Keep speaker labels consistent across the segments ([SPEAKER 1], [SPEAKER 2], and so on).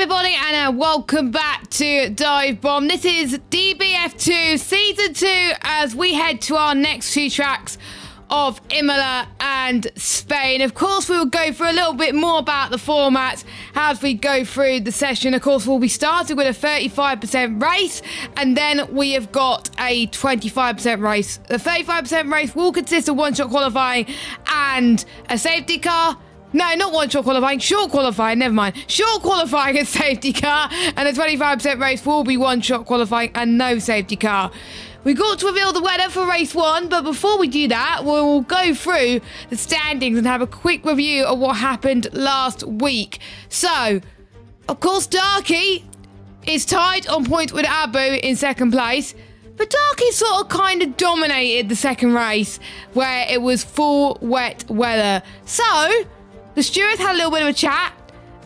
[SPEAKER 1] everybody, and welcome back to Dive Bomb. This is DBF2 Season 2 as we head to our next two tracks of Imola and Spain. Of course, we will go through a little bit more about the format as we go through the session. Of course, we'll be starting with a 35% race, and then we have got a 25% race. The 35% race will consist of one-shot qualifying and a safety car. No, not one-shot qualifying, short qualifying, never mind. Short qualifying and safety car, and the 25% race will be one-shot qualifying and no safety car. We've got to reveal the winner for race 1, but before we do that, we'll go through the standings and have a quick review of what happened last week. So, of course, Darky is tied on points with Abu in second place, but Darky sort of kind of dominated the second race, where it was full wet weather. So, the stewards had a little bit of a chat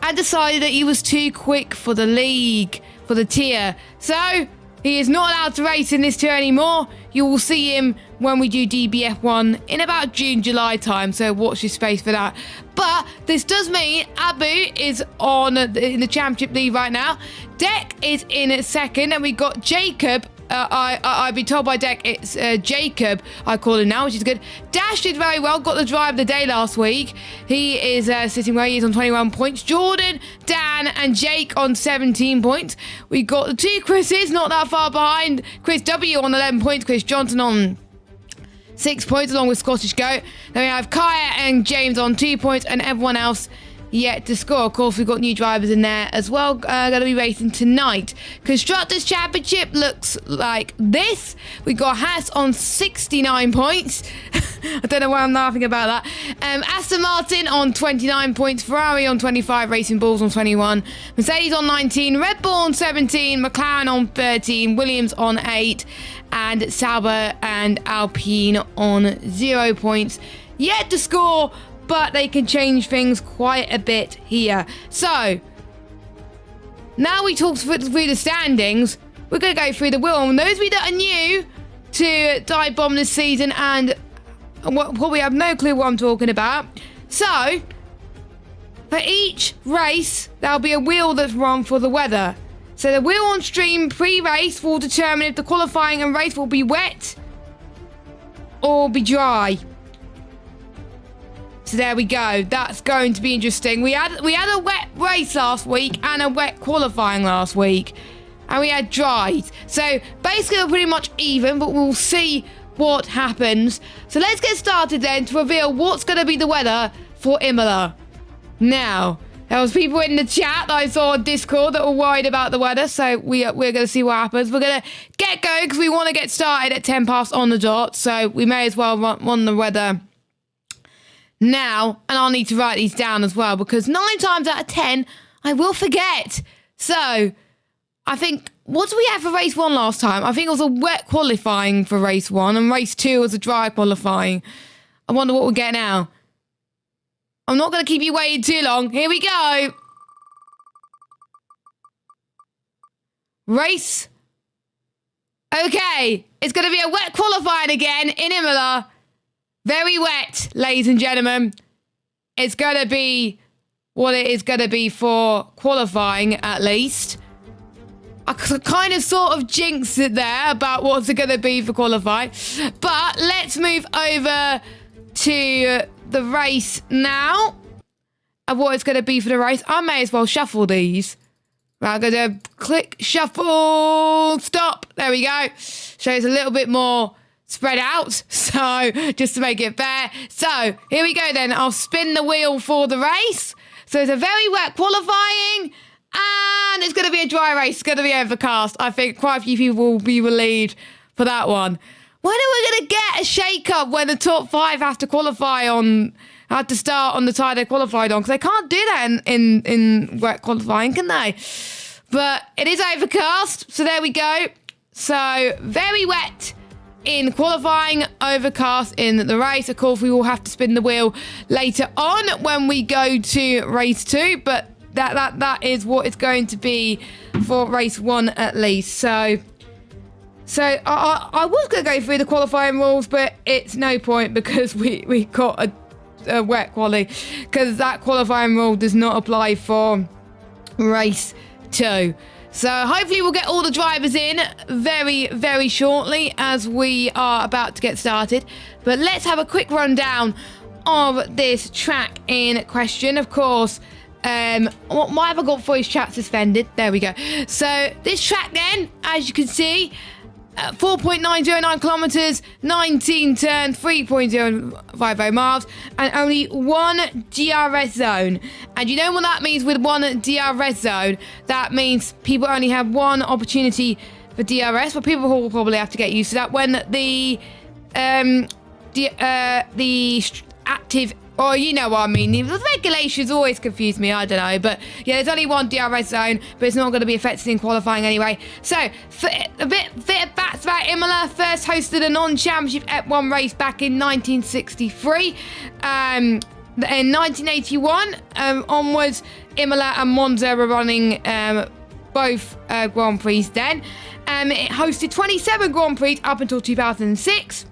[SPEAKER 1] and decided that he was too quick for the league, for the tier. So, he is not allowed to race in this tier anymore. You will see him when we do DBF1 in about June, July time, so watch your space for that. But this does mean Abu is in the championship lead right now. Deck is in second, and we got Jacob. I've been told by Deck it's Jacob, I call him now, which is good. Dash did very well, got the drive of the day last week. He is sitting where he is on 21 points. Jordan, Dan, and Jake on 17 points. We got the two Chris's, not that far behind. Chris W on 11 points, Chris Johnson on 6 points, along with Scottish Goat. Then we have Kaya and James on 2 points, and everyone else yet to score. Of course, we've got new drivers in there as well, going to be racing tonight. Constructors Championship looks like this. We got Haas on 69 points. I don't know why I'm laughing about that. Aston Martin on 29 points. Ferrari on 25. Racing Bulls on 21. Mercedes on 19. Red Bull on 17. McLaren on 13. Williams on 8. And Sauber and Alpine on 0 points. Yet to score, but they can change things quite a bit here. So, now we talked through the standings, we're going to go through the wheel. And those of you that are new to Dive Bomb this season and probably have no clue what I'm talking about. So, for each race, there'll be a wheel that's run for the weather. So the wheel on stream pre-race will determine if the qualifying and race will be wet or be dry. So there we go. That's going to be interesting. We had a wet race last week and a wet qualifying last week. And we had dry. So basically they're pretty much even, but we'll see what happens. So let's get started then to reveal what's going to be the weather for Imola. Now, there was people in the chat that I saw on Discord that were worried about the weather. So we're going to see what happens. We're going to get going because we want to get started at 10 past on the dot. So we may as well run the weather now, and I'll need to write these down as well because 9 times out of 10 I will forget. So I think, what did we have for race 1 last time? I think it was a wet qualifying for race 1 and race 2 was a dry qualifying. I wonder what we'll get now. I'm not going to keep you waiting too long. Here we go. Race. Okay, it's going to be a wet qualifying again in Imola. Very wet, ladies and gentlemen. It's going to be what it is going to be for qualifying, at least. I kind of sort of jinxed it there about what's it going to be for qualifying. But let's move over to the race now. And what it's going to be for the race. I may as well shuffle these. Right, I'm going to click shuffle. Stop. There we go. Shows a little bit more spread out, so just to make it fair. So here we go then. I'll spin the wheel for the race. So it's a very wet qualifying and it's going to be a dry race. It's going to be overcast. I think quite a few people will be relieved for that one. When are we going to get a shake up when the top 5 have to qualify on, have to start on the tire they qualified on? Because they can't do that in wet qualifying, can they? But it is overcast, so there we go. So very wet in qualifying, overcast in the race. Of course, we will have to spin the wheel later on when we go to race 2, but that is what it's going to be for race 1 at least. So I was going to go through the qualifying rules, but it's no point because we got wet quali, because that qualifying rule does not apply for race 2. So hopefully we'll get all the drivers in very, very shortly as we are about to get started. But let's have a quick rundown of this track in question. Of course, why have I got voice chat suspended? There we go. So this track then, as you can see, 4.909 kilometers, 19 turns, 3.050 miles, and only one DRS zone. And you know what that means with one DRS zone? That means people only have one opportunity for DRS, but people will probably have to get used to that when the active, or you know what I mean, the regulations always confuse me, I don't know, but yeah, there's only one DRS zone, but it's not going to be affected in qualifying anyway. So, for a bit of facts about Imola. First hosted a non-championship F1 race back in 1963. In 1981 onwards, Imola and Monza were running both Grand Prix then. It hosted 27 Grand Prix up until 2006.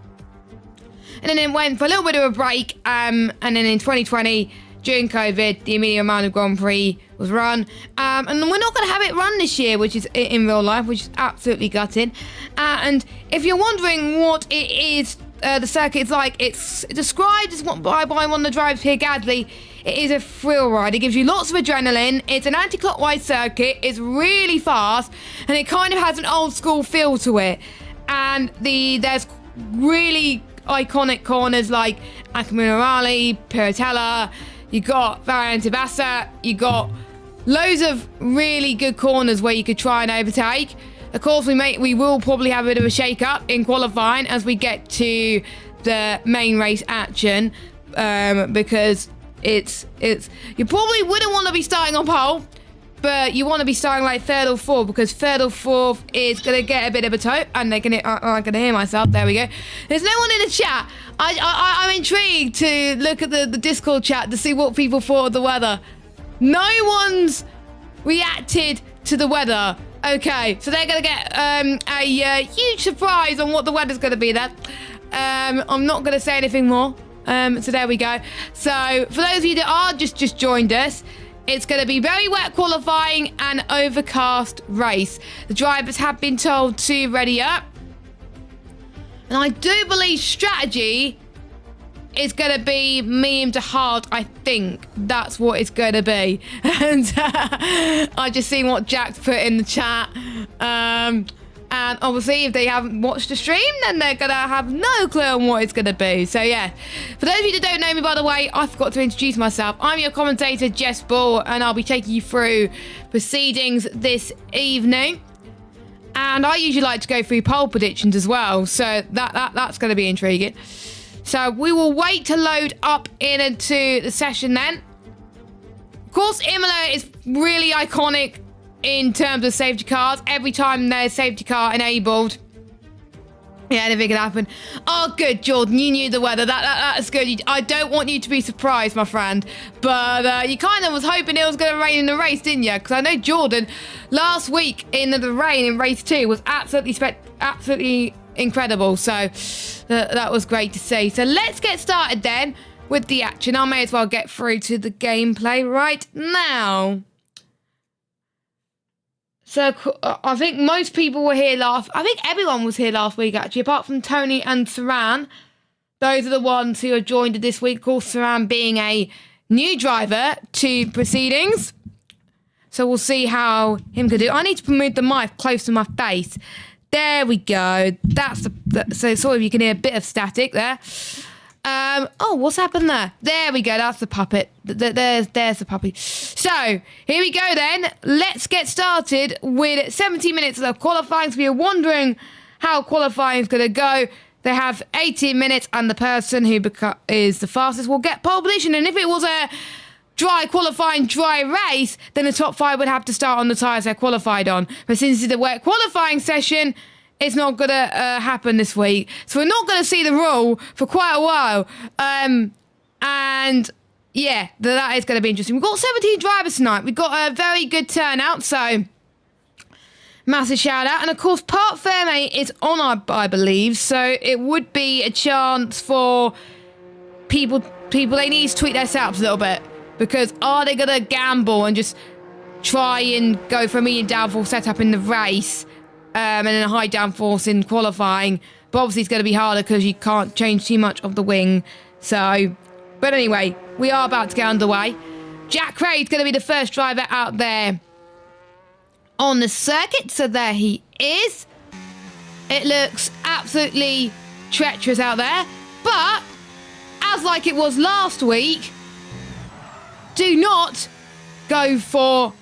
[SPEAKER 1] And then it went for a little bit of a break. And then in 2020, during COVID, the Emilia-Romagna Grand Prix was run. And we're not going to have it run this year, which is in real life, which is absolutely gutting. And if you're wondering what it is, the circuit is like, it's described as by one of the drivers here, Gadley. It is a thrill ride. It gives you lots of adrenaline. It's an anti-clockwise circuit. It's really fast. And it kind of has an old school feel to it. And there's really iconic corners like Acquamirale, Piratella, you got Variante Bassa, you got loads of really good corners where you could try and overtake. Of course, we will probably have a bit of a shake-up in qualifying as we get to the main race action, because it's you probably wouldn't want to be starting on pole, but you want to be starting like 3rd or 4th, because 3rd or 4th is going to get a bit of a tow. And I'm going to hear myself. There we go. There's no one in the chat. I'm intrigued to look at the Discord chat to see what people thought of the weather. No one's reacted to the weather. Okay, so they're going to get a huge surprise on what the weather's going to be there. I'm not going to say anything more. So there we go. So for those of you that are just joined us, it's going to be very wet qualifying and overcast race. The drivers have been told to ready up. And I do believe strategy is going to be medium to hard. I think that's what it's going to be. And I just seen what Jack's put in the chat. And obviously, if they haven't watched the stream, then they're going to have no clue on what it's going to be. So, yeah. For those of you that don't know me, by the way, I forgot to introduce myself. I'm your commentator, Jess Ball, and I'll be taking you through proceedings this evening. And I usually like to go through poll predictions as well. So, that's going to be intriguing. So, we will wait to load up into the session then. Of course, Imola is really iconic in terms of safety cars. Every time there's safety car enabled, yeah, anything can happen. Oh, good, Jordan, you knew the weather. That's good. I don't want you to be surprised, my friend. But you kind of was hoping it was going to rain in the race, didn't you? Because I know Jordan, last week in the rain in race 2 was absolutely incredible. So that was great to see. So let's get started then with the action. I may as well get through to the gameplay right now. So I think most people were here I think everyone was here last week, actually, apart from Tony and Saran. Those are the ones who have joined this week. Of course, Saran being a new driver to proceedings. So we'll see how him can do. I need to move the mic close to my face. There we go. So sort of you can hear a bit of static there. Oh, what's happened there? There we go. That's the puppet. There's the puppy. So here we go then. Let's get started with 70 minutes of qualifying. So if you're wondering how qualifying is going to go, they have 18 minutes, and the person who is the fastest will get pole position. And if it was a dry qualifying, dry race, then the top 5 would have to start on the tyres they're qualified on. But since it's a wet qualifying session, it's not going to happen this week. So we're not going to see the rule for quite a while. And yeah, that is going to be interesting. We've got 17 drivers tonight. We've got a very good turnout. So massive shout out. And of course, Parc Ferme is on, I believe. So it would be a chance for people, they need to tweak their setups a little bit. Because are they going to gamble and just try and go for a medium downforce setup in the race, and then a high downforce in qualifying. But obviously it's going to be harder because you can't change too much of the wing. So, but anyway, we are about to get underway. Jack Craig's going to be the first driver out there on the circuit. So there he is. It looks absolutely treacherous out there. But, as like it was last week, do not go for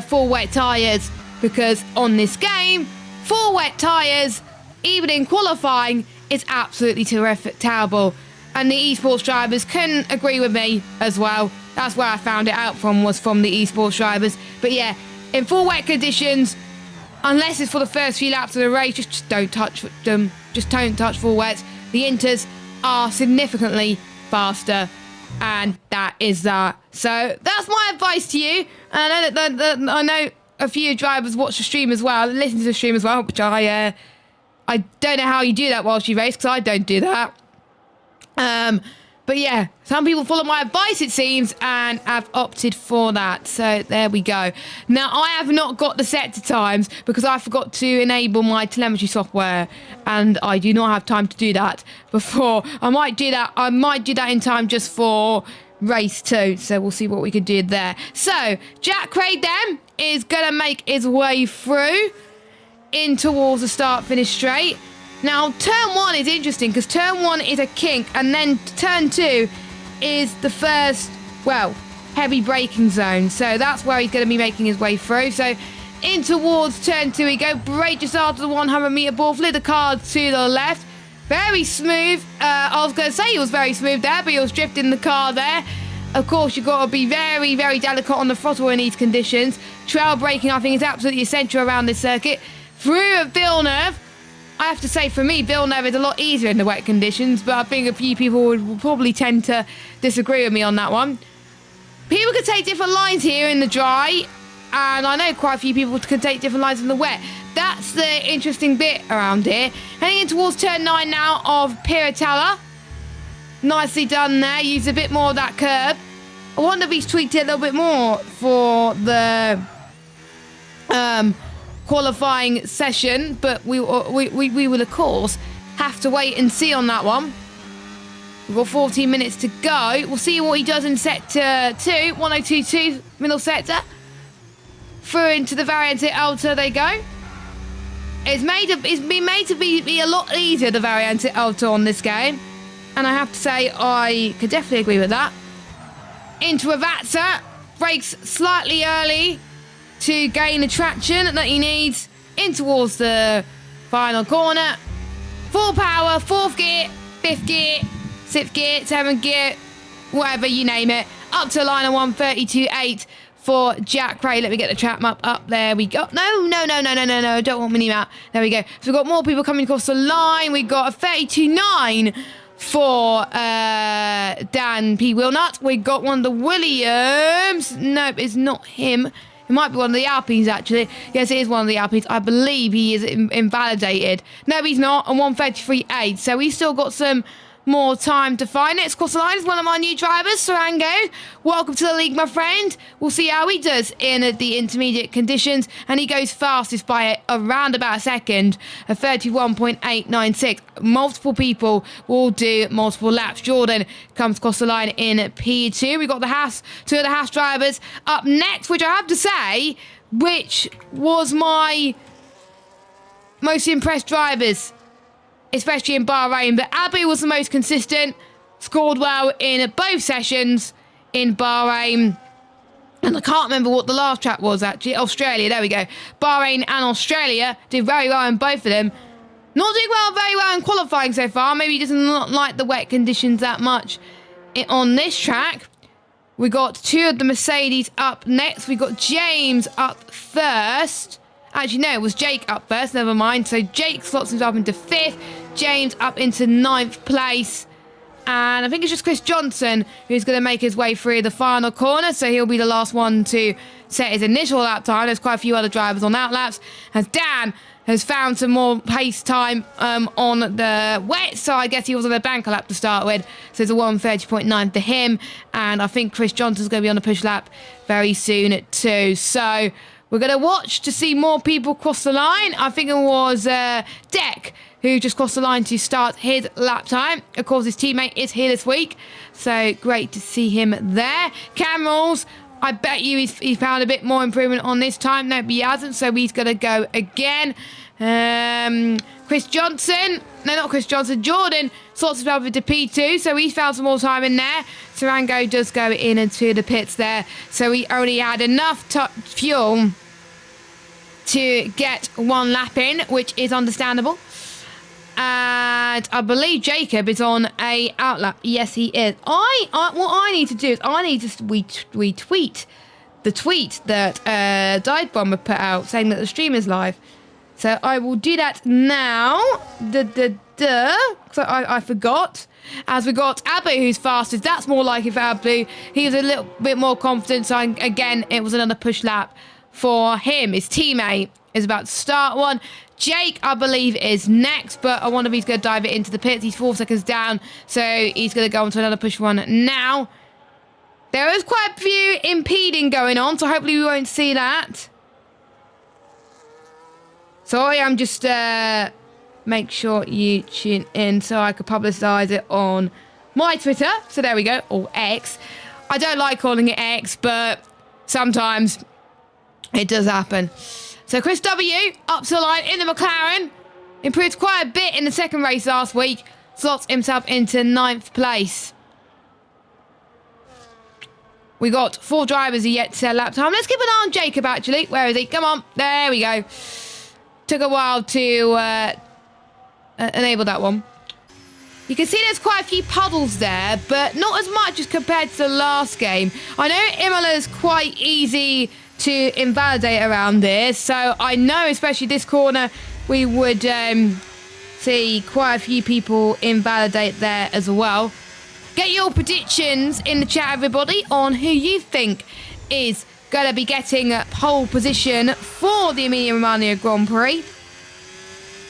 [SPEAKER 1] full wet tyres, because on this game, full wet tyres, even in qualifying, is absolutely terrible. And the esports drivers can agree with me as well. That's where I found it out from, was from the esports drivers. But yeah, in full wet conditions, unless it's for the first few laps of the race, just don't touch them. Just don't touch full wets. The inters are significantly faster, and that is that. So that's my advice to you. And I know a few drivers watch the stream as well, listen to the stream as well, which I don't know how you do that whilst you race, because I don't do that. But yeah, some people follow my advice, it seems, and have opted for that. So there we go. Now, I have not got the set to times because I forgot to enable my telemetry software, and I do not have time to do that before. I might do that in time just for race 2. So we'll see what we can do there. So Jack Craig then is going to make his way through in towards the start-finish straight. Now, turn 1 is interesting because turn 1 is a kink, and then turn 2 is the first, well, heavy braking zone. So that's where he's going to be making his way through. So in towards turn 2 we go. Brake just after the 100-metre ball. Flip the car to the left. Very smooth. I was going to say he was very smooth there, but he was drifting the car there. Of course, you've got to be very, very delicate on the throttle in these conditions. Trail braking, I think, is absolutely essential around this circuit. Through at Villeneuve. I have to say, for me, Villeneuve is a lot easier in the wet conditions, but I think a few people would probably tend to disagree with me on that one. People can take different lines here in the dry, and I know quite a few people can take different lines in the wet. That's the interesting bit around here. Heading in towards turn 9 now of Piratella. Nicely done there. Use a bit more of that curb. I wonder if he's tweaked it a little bit more for the qualifying session, but we will of course have to wait and see on that one. We've got 14 minutes to go. We'll see what he does in sector 2, 1022 middle sector. Through into the Variante Alta they go. It's been made to be a lot easier, the Variante Alta, on this game, and I have to say I could definitely agree with that. Into Ravazza, brakes slightly early to gain the traction that he needs in towards the final corner. Full power, 4th gear, 5th gear, 6th gear, 7th gear, whatever you name it. Up to a line of 132.8 for Jack Craig. Let me get the trap map up. There we go. No. Don't want my name out. There we go. So we've got more people coming across the line. We've got a 32.9 for Dan P. Wilnut. We've got one of the Williams. Nope, it's not him. It might be one of the Alpines, actually. Yes, it is one of the Alpines. I believe he is invalidated. No, he's not. On 133.8. So he's still got some more time to find. Next across the line is one of my new drivers, Sarango. Welcome to the league, my friend. We'll see how he does in the intermediate conditions. And he goes fastest by around about a second, a 31.896. Multiple people will do multiple laps. Jordan comes across the line in P2. We've got the Haas, 2 of the Haas drivers up next, which I have to say, which was my most impressed drivers, especially in Bahrain. But Abu was the most consistent, scored well in both sessions in Bahrain. And I can't remember what the last track was, actually. Australia, there we go. Bahrain and Australia did very well in both of them. Not doing very well in qualifying so far. Maybe he doesn't like the wet conditions that much on this track. We got 2 of the Mercedes up next. We got James up first. Actually, no, it was Jake up first. Never mind. So Jake slots himself into 5th. James up into 9th place. And I think it's just Chris Johnson who's going to make his way through the final corner. So he'll be the last one to set his initial lap time. There's quite a few other drivers on that laps. As Dan has found some more pace time on the wet, so I guess he was on a banker lap to start with. So it's a 1:30.9 for him, and I think Chris Johnson's going to be on the push lap very soon too. So we're going to watch to see more people cross the line. I think it was Deck who just crossed the line to start his lap time. Of course, his teammate is here this week, so great to see him there. Camerals, I bet you he's found a bit more improvement on this time. No, but he hasn't, so he's going to go again. Chris Johnson. No, not Chris Johnson. Jordan sorts himself into P2, so he's found some more time in there. Sarango does go into the pits there, so he only had enough fuel to get one lap in, which is understandable. And I believe Jacob is on a outlap. Yes, he is. What I need to do is I need to retweet the tweet that Dive Bomber put out saying that the stream is live. So I will do that now. So I forgot. As we got Abu, who's fastest. That's more like if Abu. He was a little bit more confident. So again, it was another push lap for him. His teammate is about to start one. Jake, I believe, is next, but I wonder if he's going to dive it into the pits. He's 4 seconds down, so he's going to go on to another push one now. There is quite a few impeding going on, so hopefully we won't see that. Sorry, I'm just make sure you tune in so I could publicise it on my Twitter. So there we go, or X. I don't like calling it X, but sometimes it does happen. So Chris W, up to the line in the McLaren. Improved quite a bit in the second race last week. Slots himself into 9th place. We got 4 drivers who yet to set lap time. Let's keep an eye on Jacob, actually. Where is he? Come on. There we go. Took a while to enable that one. You can see there's quite a few puddles there, but not as much as compared to the last game. I know Imola is quite easy to invalidate around this, so I know especially this corner we would see quite a few people invalidate there as well. Get your predictions in the chat, everybody, on who you think is going to be getting pole position for the Emilia-Romagna Grand Prix.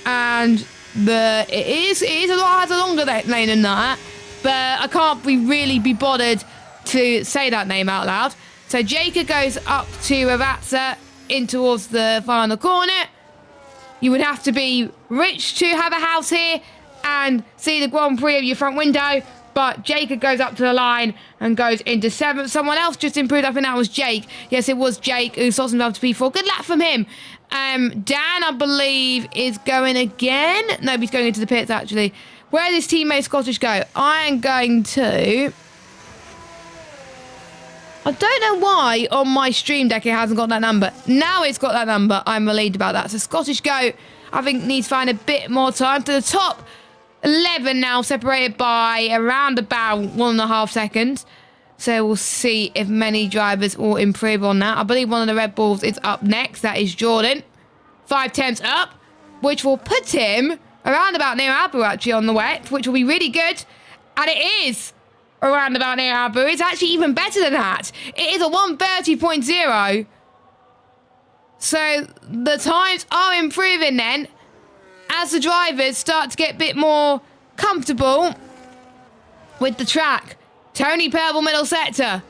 [SPEAKER 1] And it is a lot, has a longer lane than that, but I can't really be bothered to say that name out loud. So Jacob goes up to Avatsa in towards the final corner. You would have to be rich to have a house here and see the Grand Prix of your front window. But Jacob goes up to the line and goes into 7th. Someone else just improved. I think that was Jake. Yes, it was Jake who sorts himself to P4. Good lap from him. Dan, I believe, is going again. No, he's going into the pits, actually. Where does his teammate Scottish go? I am going to... I don't know why on my stream deck it hasn't got that number. Now it's got that number. I'm relieved about that. So Scottish Go, I think, needs to find a bit more time. To the top 11 now, separated by around about 1.5 seconds. So we'll see if many drivers will improve on that. I believe one of the Red Bulls is up next. That is Jordan. 5/10 up, which will put him around about near Abu, actually, on the wet, which will be really good. And it is around about near Abu. It's actually even better than that. It is a 1:30.0. So the times are improving then as the drivers start to get a bit more comfortable with the track. Tony Purple middle sector.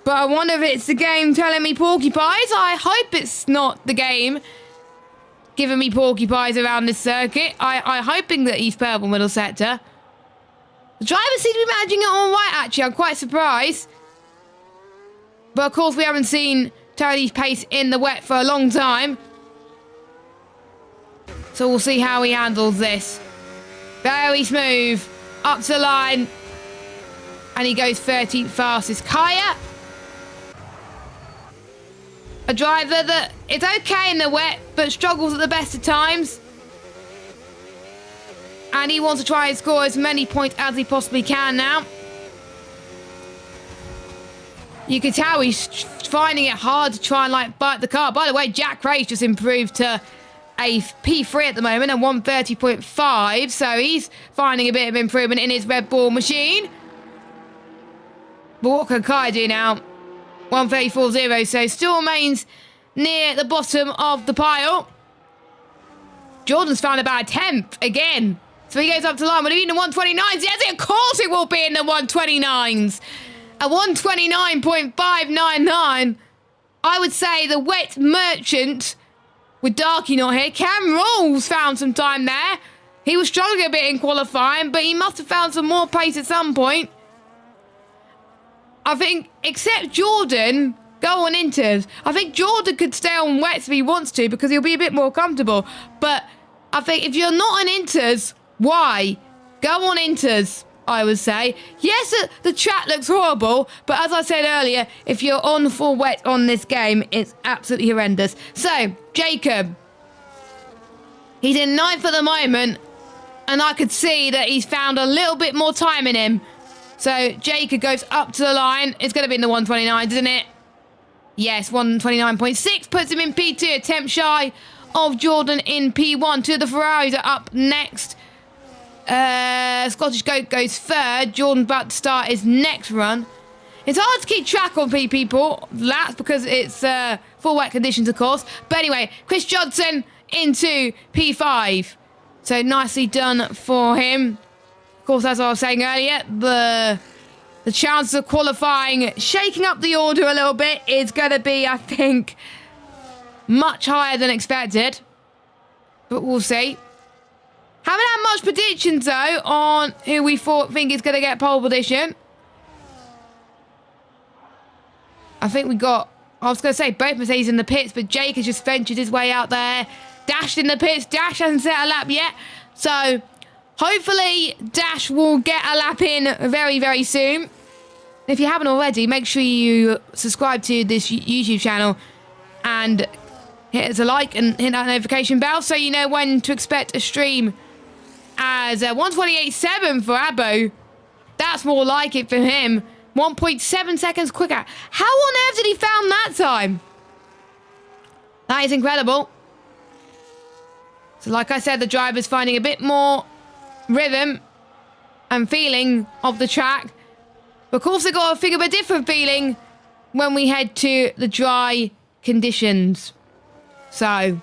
[SPEAKER 1] But I wonder if it's the game telling me porcupines. I hope it's not the game giving me porcupines around this circuit. I'm hoping that he's purple middle sector. The drivers seem to be managing it all right, actually. I'm quite surprised. But, of course, we haven't seen Tony's pace in the wet for a long time. So we'll see how he handles this. Very smooth. Up to the line. And he goes 13th fastest. Kaya. A driver that is okay in the wet, but struggles at the best of times. And he wants to try and score as many points as he possibly can now. You can tell he's finding it hard to try and bite the car. By the way, Jack Ray's just improved to a P3 at the moment and 1:30.5. So he's finding a bit of improvement in his Red Bull machine. But what can Kai do now? 1:34.0. So still remains near the bottom of the pile. Jordan's found about a 10th again. So he goes up to the line. Will it be in the 129s? Yes, of course it will be in the 129s. A 129.599. I would say the wet merchant, with Darky not here, Cam Rolls found some time there. He was struggling a bit in qualifying, but he must have found some more pace at some point. I think, except Jordan, go on inters. I think Jordan could stay on wets if he wants to, because he'll be a bit more comfortable. But I think if you're not on inters, why? Go on inters, I would say. Yes, the track looks horrible, but as I said earlier, if you're on full wet on this game, it's absolutely horrendous. So, Jacob. He's in 9th at the moment, and I could see that he's found a little bit more time in him. So, Jacob goes up to the line. It's going to be in the 129, isn't it? Yes, 129.6 puts him in P2, a tenth shy of Jordan in P1. Two of the Ferraris are up next. Scottish Goat goes third. Jordan's about to start his next run. It's hard to keep track of people, laps, because it's full wet conditions, of course. But anyway, Chris Johnson into P5. So nicely done for him. Of course, as I was saying earlier, the chances of qualifying, shaking up the order a little bit, is going to be, I think, much higher than expected. But we'll see. Haven't had much predictions, though, on who we think is going to get pole position. I think we got, I was going to say both Mercedes in the pits, but Jake has just ventured his way out there. Dash in the pits. Dash hasn't set a lap yet. So, hopefully, Dash will get a lap in very, very soon. If you haven't already, make sure you subscribe to this YouTube channel and hit us a like and hit that notification bell so you know when to expect a stream. As 128.7 for Abo. That's more like it for him. 1.7 seconds quicker. How on earth did he found that time? That is incredible. So like I said, the driver's finding a bit more rhythm and feeling of the track. Of course, they've got to think of a different feeling when we head to the dry conditions. So,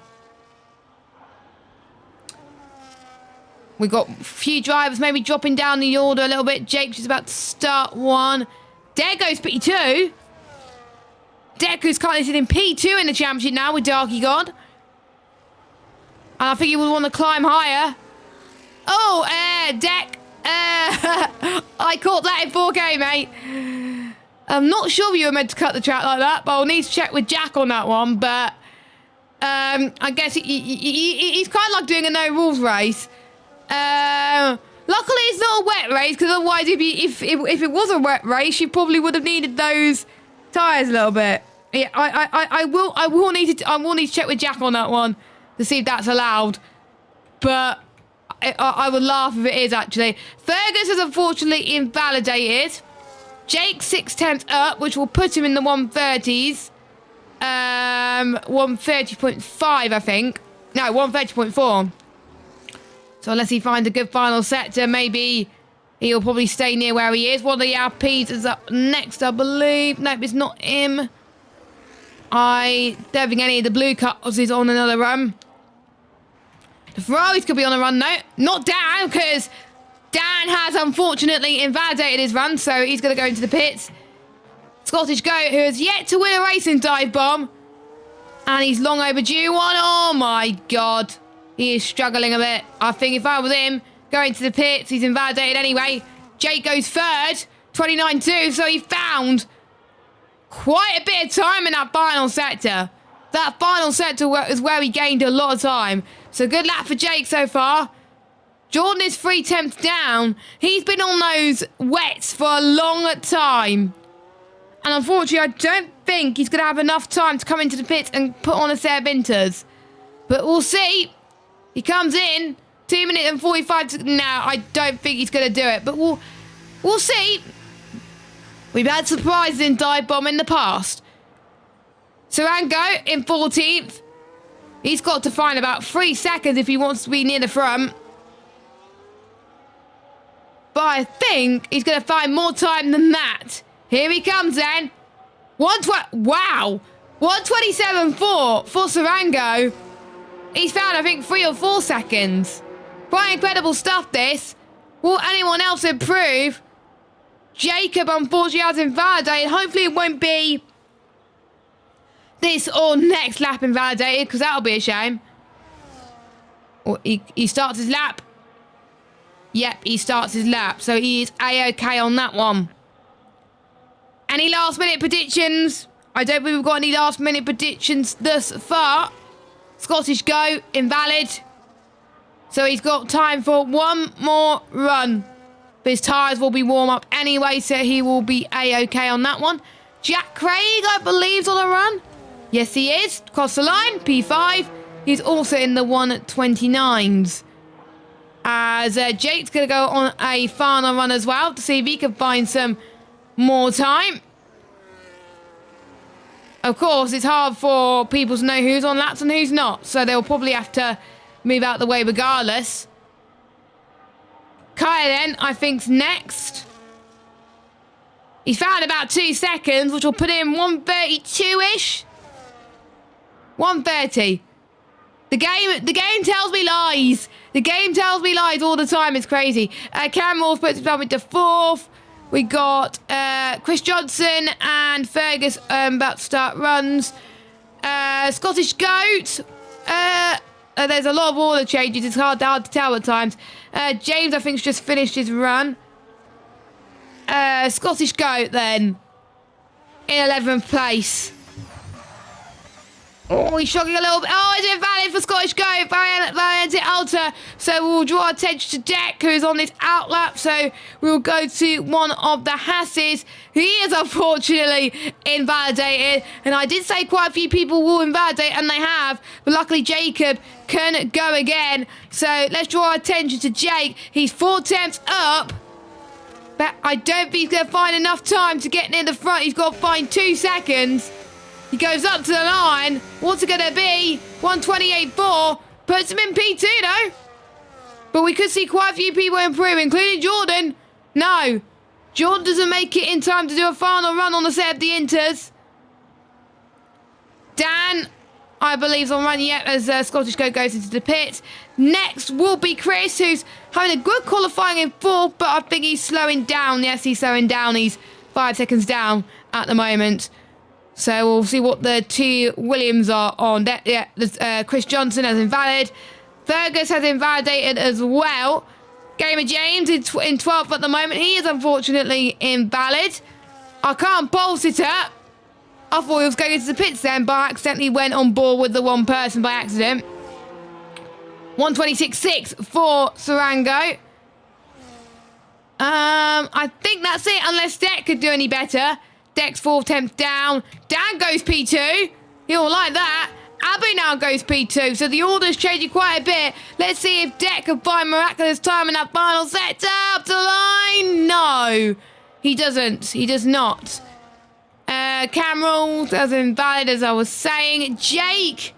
[SPEAKER 1] we've got a few drivers maybe dropping down the order a little bit. Jake's just about to start one. There goes P2. Deku's currently sitting P2 in the championship now with Darky God. And I think he would want to climb higher. Oh, Dek. I caught that in 4K, mate. I'm not sure you were meant to cut the track like that, but I'll need to check with Jack on that one. But I guess he's kind of like doing a no-rules race. Luckily, it's not a wet race, because otherwise, if it was a wet race, you probably would have needed those tyres a little bit. Yeah, I will need to check with Jack on that one to see if that's allowed. But I would laugh if it is, actually. Fergus is unfortunately invalidated. Jake 6/10 up, which will put him in the 130s. 130.5, I think. No, 130.4. So unless he finds a good final sector, maybe he'll probably stay near where he is. One of the RPs is up next, I believe. Nope, it's not him. I don't think any of the blue cars is on another run. The Ferraris could be on a run, though. Not Dan, because Dan has unfortunately invalidated his run, so he's going to go into the pits. Scottish Goat, who has yet to win a race in Dive Bomb. And he's long overdue one. Oh, my God. He is struggling a bit. I think if I was him, going to the pits, he's invalidated anyway. Jake goes third, 29.2, so he found quite a bit of time in that final sector. That final sector is where he gained a lot of time. So good lap for Jake so far. Jordan is 3/10 down. He's been on those wets for a long time. And unfortunately, I don't think he's going to have enough time to come into the pits and put on a set of inters. But we'll see. He comes in, 2 minutes and 45. No, I don't think he's going to do it. But we'll see. We've had surprises in Dive Bomb in the past. Sarango in 14th. He's got to find about 3 seconds if he wants to be near the front. But I think he's going to find more time than that. Here he comes then. Wow. 127.4 for Sarango. He's found, I think, 3 or 4 seconds. Quite incredible stuff, this. Will anyone else improve? Jacob, unfortunately, has invalidated. Hopefully it won't be this or next lap invalidated, because that'll be a shame. Or he starts his lap. Yep, he starts his lap. So he is A-OK on that one. Any last-minute predictions? I don't think we've got any last-minute predictions thus far. Scottish go, invalid. So he's got time for one more run. But his tyres will be warm up anyway, so he will be A-OK on that one. Jack Craig, I believe, is on a run. Yes, he is. Across the line, P5. He's also in the 129s. As Jake's going to go on a final run as well to see if he can find some more time. Of course, it's hard for people to know who's on laps and who's not, so they'll probably have to move out the way regardless. Kaya then, I think's next. He's found about 2 seconds, which will put him 132-ish. 130. The game tells me lies. The game tells me lies all the time. It's crazy. Cameron puts himself into 4th. We got Chris Johnson and Fergus about to start runs. Scottish Goat. There's a lot of order changes. It's hard to tell at times. James, I think, has just finished his run. Scottish Goat, then. In 11th place. Oh, he's shocking a little bit. Oh, it's invalid for Scottish Goat. Variante Alta. So we'll draw attention to Deck, who's on this outlap. So we'll go to one of the Hasses. He is unfortunately invalidated. And I did say quite a few people will invalidate, and they have. But luckily, Jacob can go again. So let's draw attention to Jake. He's 4 attempts up. But I don't think he's going to find enough time to get near the front. He's got to find 2 seconds. He goes up to the line. What's it going to be? 128.4. Puts him in P2, though. But we could see quite a few people improve, including Jordan. No. Jordan doesn't make it in time to do a final run on the set of the Inters. Dan, I believe, is on run yet as Scottish Goat goes into the pit. Next will be Chris, who's having a good qualifying in 4th, but I think he's slowing down. Yes, he's slowing down. He's 5 seconds down at the moment. So we'll see what the 2 Williams are on. Chris Johnson has invalid. Fergus has invalidated as well. Gamer James in 12th at the moment. He is unfortunately invalid. I can't pulse it up. I thought he was going into the pits then, but I accidentally went on board with the one person by accident. 126.6 for Sarango. I think that's it, unless Deck could do any better. Deck's 4th attempt down. Dan goes P2. He'll like that. Abu now goes P2. So the order's changing quite a bit. Let's see if Deck can find miraculous time in that final set. Up to the line. No, he doesn't. He does not. Cameron as invalid, as I was saying. Jake.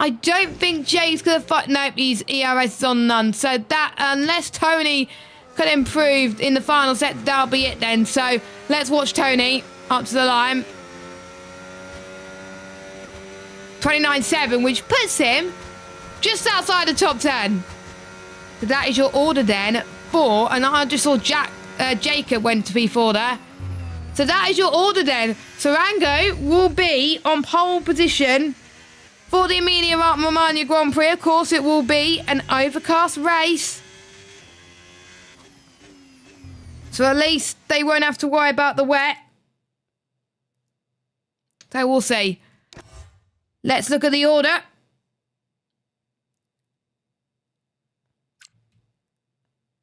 [SPEAKER 1] I don't think Jake's going to fight. Nope, his ERS is on none. So that, unless Tony could improve in the final set, that'll be it then. So let's watch Tony up to the line. 29.7, which puts him just outside the top 10. So that is your order then for, and I just saw Jacob went to P4 there. So that is your order then. Sarango will be on pole position for the Emilia-Romagna Grand Prix. Of course, it will be an overcast race. So at least they won't have to worry about the wet. So we'll see. Let's look at the order.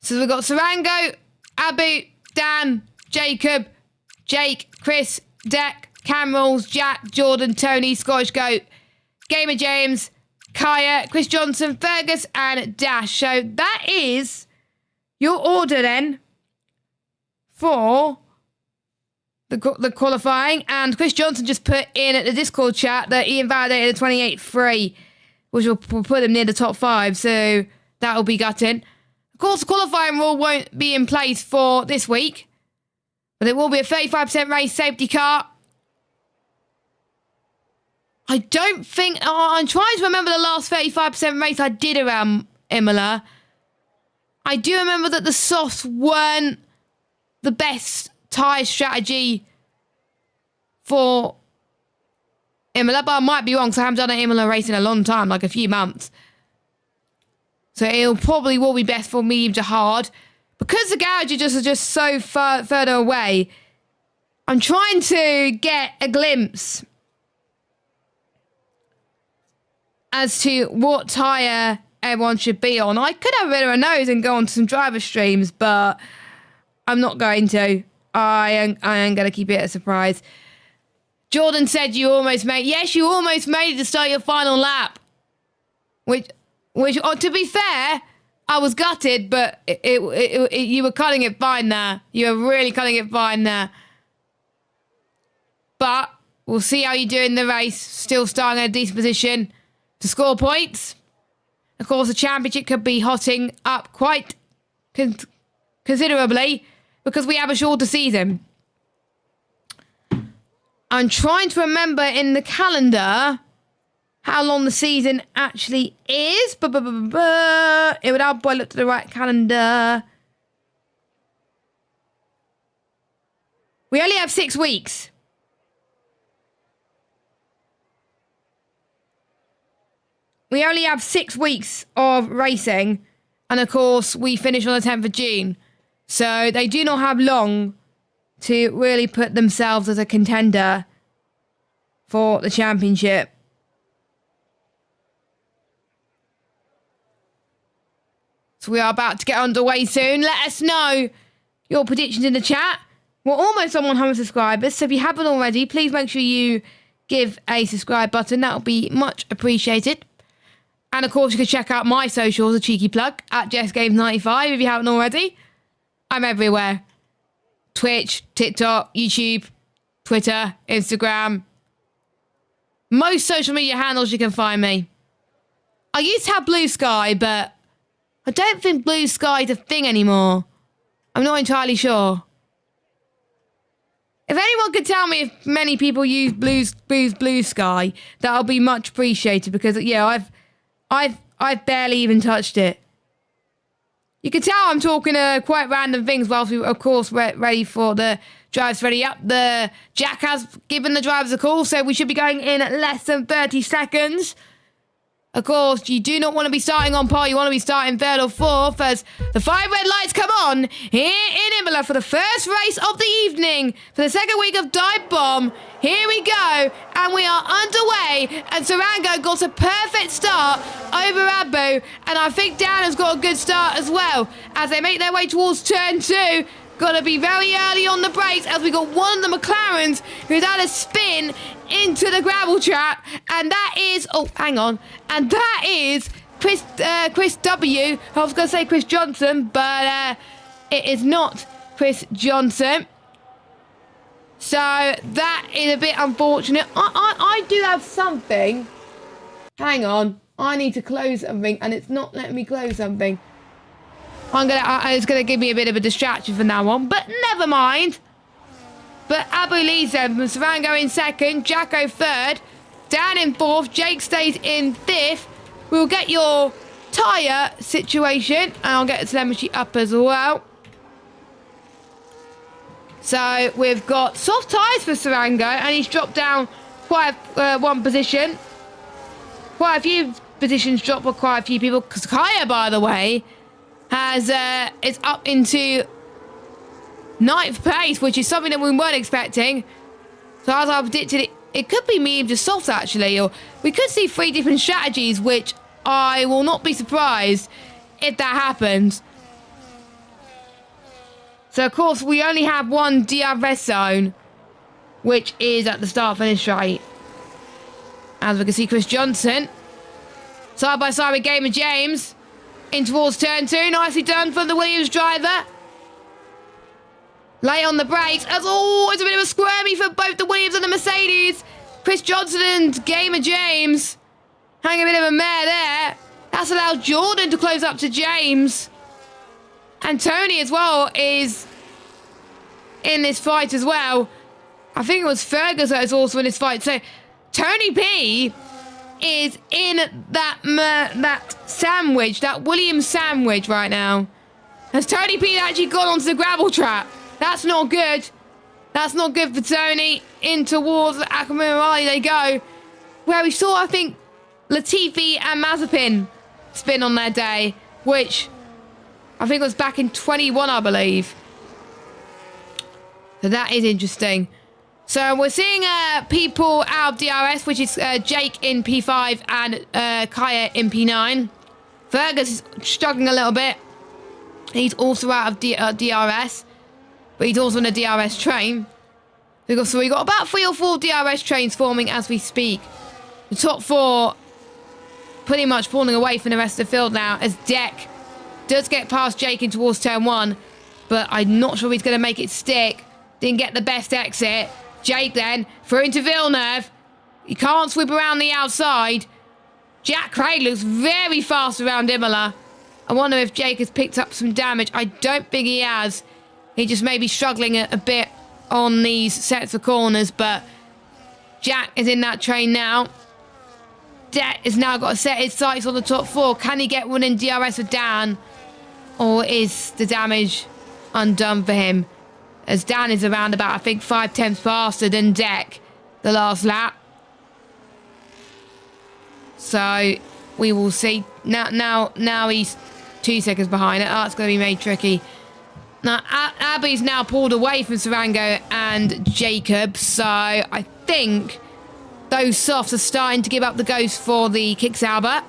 [SPEAKER 1] So we've got Sarango, Abu, Dan, Jacob, Jake, Chris, Deck, Camrals, Jack, Jordan, Tony, Scottish Goat, Gamer James, Kaya, Chris Johnson, Fergus, and Dash. So that is your order then for the qualifying. And Chris Johnson just put in at the Discord chat that he invalidated a 28.3, which will put him near the top 5. So that will be gutting. Of course, the qualifying rule won't be in place for this week, but it will be a 35% race safety car. I don't think... I'm trying to remember the last 35% race I did around Imola. I do remember that the softs weren't the best tyre strategy for Imola, but I might be wrong because I haven't done an Imola race in a long time, like a few months. So it'll probably will be best for medium to hard. Because the garages are just so further away, I'm trying to get a glimpse as to what tyre everyone should be on. I could have a bit of a nose and go on to some driver streams, but I'm not going to. I am going to keep it a surprise. Jordan said you almost made... Yes, you almost made it to start your final lap. Which to be fair, I was gutted, but you were cutting it fine there. You were really cutting it fine there. But we'll see how you do in the race. Still starting in a decent position to score points. Of course, the championship could be hotting up quite considerably because we have a shorter season. I'm trying to remember in the calendar how long the season actually is. It would help if I looked at the right calendar. We only have 6 weeks. We only have 6 weeks of racing. And of course, we finish on the 10th of June. So they do not have long to really put themselves as a contender for the championship. So we are about to get underway soon. Let us know your predictions in the chat. We're almost on 100 subscribers. So if you haven't already, please make sure you give a subscribe button. That would be much appreciated. And of course, you can check out my socials, a cheeky plug, at JessGames95 if you haven't already. I'm everywhere. Twitch, TikTok, YouTube, Twitter, Instagram. Most social media handles you can find me. I used to have Blue Sky, but I don't think Blue Sky is a thing anymore. I'm not entirely sure. If anyone could tell me if many people use Blue Sky, that'll be much appreciated because yeah, I've barely even touched it. You can tell I'm talking quite random things whilst we, of course, ready for the drives ready up. The Jack has given the drivers a call, so we should be going in less than 30 seconds. Of course, you do not want to be starting on pole. You want to be starting third or fourth as the 5 red lights come on here in Imola for the first race of the evening for the second week of Dive Bomb. Here we go, and we are underway, and Sarango got a perfect start over Abu, and I think Dan has got a good start as well as they make their way towards turn 2. Got to be very early on the brakes as we got one of the McLarens who's had a spin into the gravel trap, and that is... Oh, hang on. And that is Chris W. I was going to say Chris Johnson, but it is not Chris Johnson. So that is a bit unfortunate. I do have something. Hang on. I need to close something, and it's not letting me close something. It's gonna give me a bit of a distraction from now on, but never mind. But Abu leads them. Sarango in second, Jacko third, Dan in fourth, Jake stays in fifth. We'll get your tyre situation, and I'll get the telemetry up as well. So we've got soft tyres for Sarango, and he's dropped down quite one position. Quite a few positions dropped for quite a few people. Because Kaya, by the way, is up into 9th place, which is something that we weren't expecting. So as I predicted, it could be medium to soft actually, or we could see 3 different strategies, which I will not be surprised if that happens. So of course we only have one DRS zone, which is at the start finish straight. As we can see, Chris Johnson side by side with Gamer James. In towards turn 2. Nicely done from the Williams driver. Lay on the brakes. As always, a bit of a squirmy for both the Williams and the Mercedes. Chris Johnson and Gamer James having a bit of a mare there. That's allowed Jordan to close up to James. And Tony as well is in this fight as well. I think it was Fergus that is also in this fight. So Tony P is in that sandwich, that Williams sandwich right now. Has Tony P actually gone onto the gravel trap? That's not good. That's not good for Tony. In towards Akamurali they go. Where we saw, I think, Latifi and Mazepin spin on their day, which I think was back in 21, I believe. So that is interesting. So we're seeing people out of DRS, which is Jake in P5 and Kaya in P9. Fergus is struggling a little bit. He's also out of DRS, but he's also on a DRS train. So we got about 3 or 4 DRS trains forming as we speak. The top 4 pretty much falling away from the rest of the field now, as Deck does get past Jake in towards turn 1, but I'm not sure he's going to make it stick. Didn't get the best exit. Jake then through into Villeneuve. He can't sweep around the outside. Jack Craig looks very fast around Imola. I wonder if Jake has picked up some damage. I don't think he has. He just may be struggling a bit on these sets of corners, but Jack is in that train now. Deck has now got to set his sights on the top 4. Can he get one in DRS with Dan? Or is the damage undone for him? As Dan is around about, I think, 5 tenths faster than Deck the last lap. So we will see. Now he's 2 seconds behind it. Oh, it's going to be made tricky. Now, Abby's now pulled away from Sarango and Jacob. So I think those softs are starting to give up the ghost for the Kicks Albert,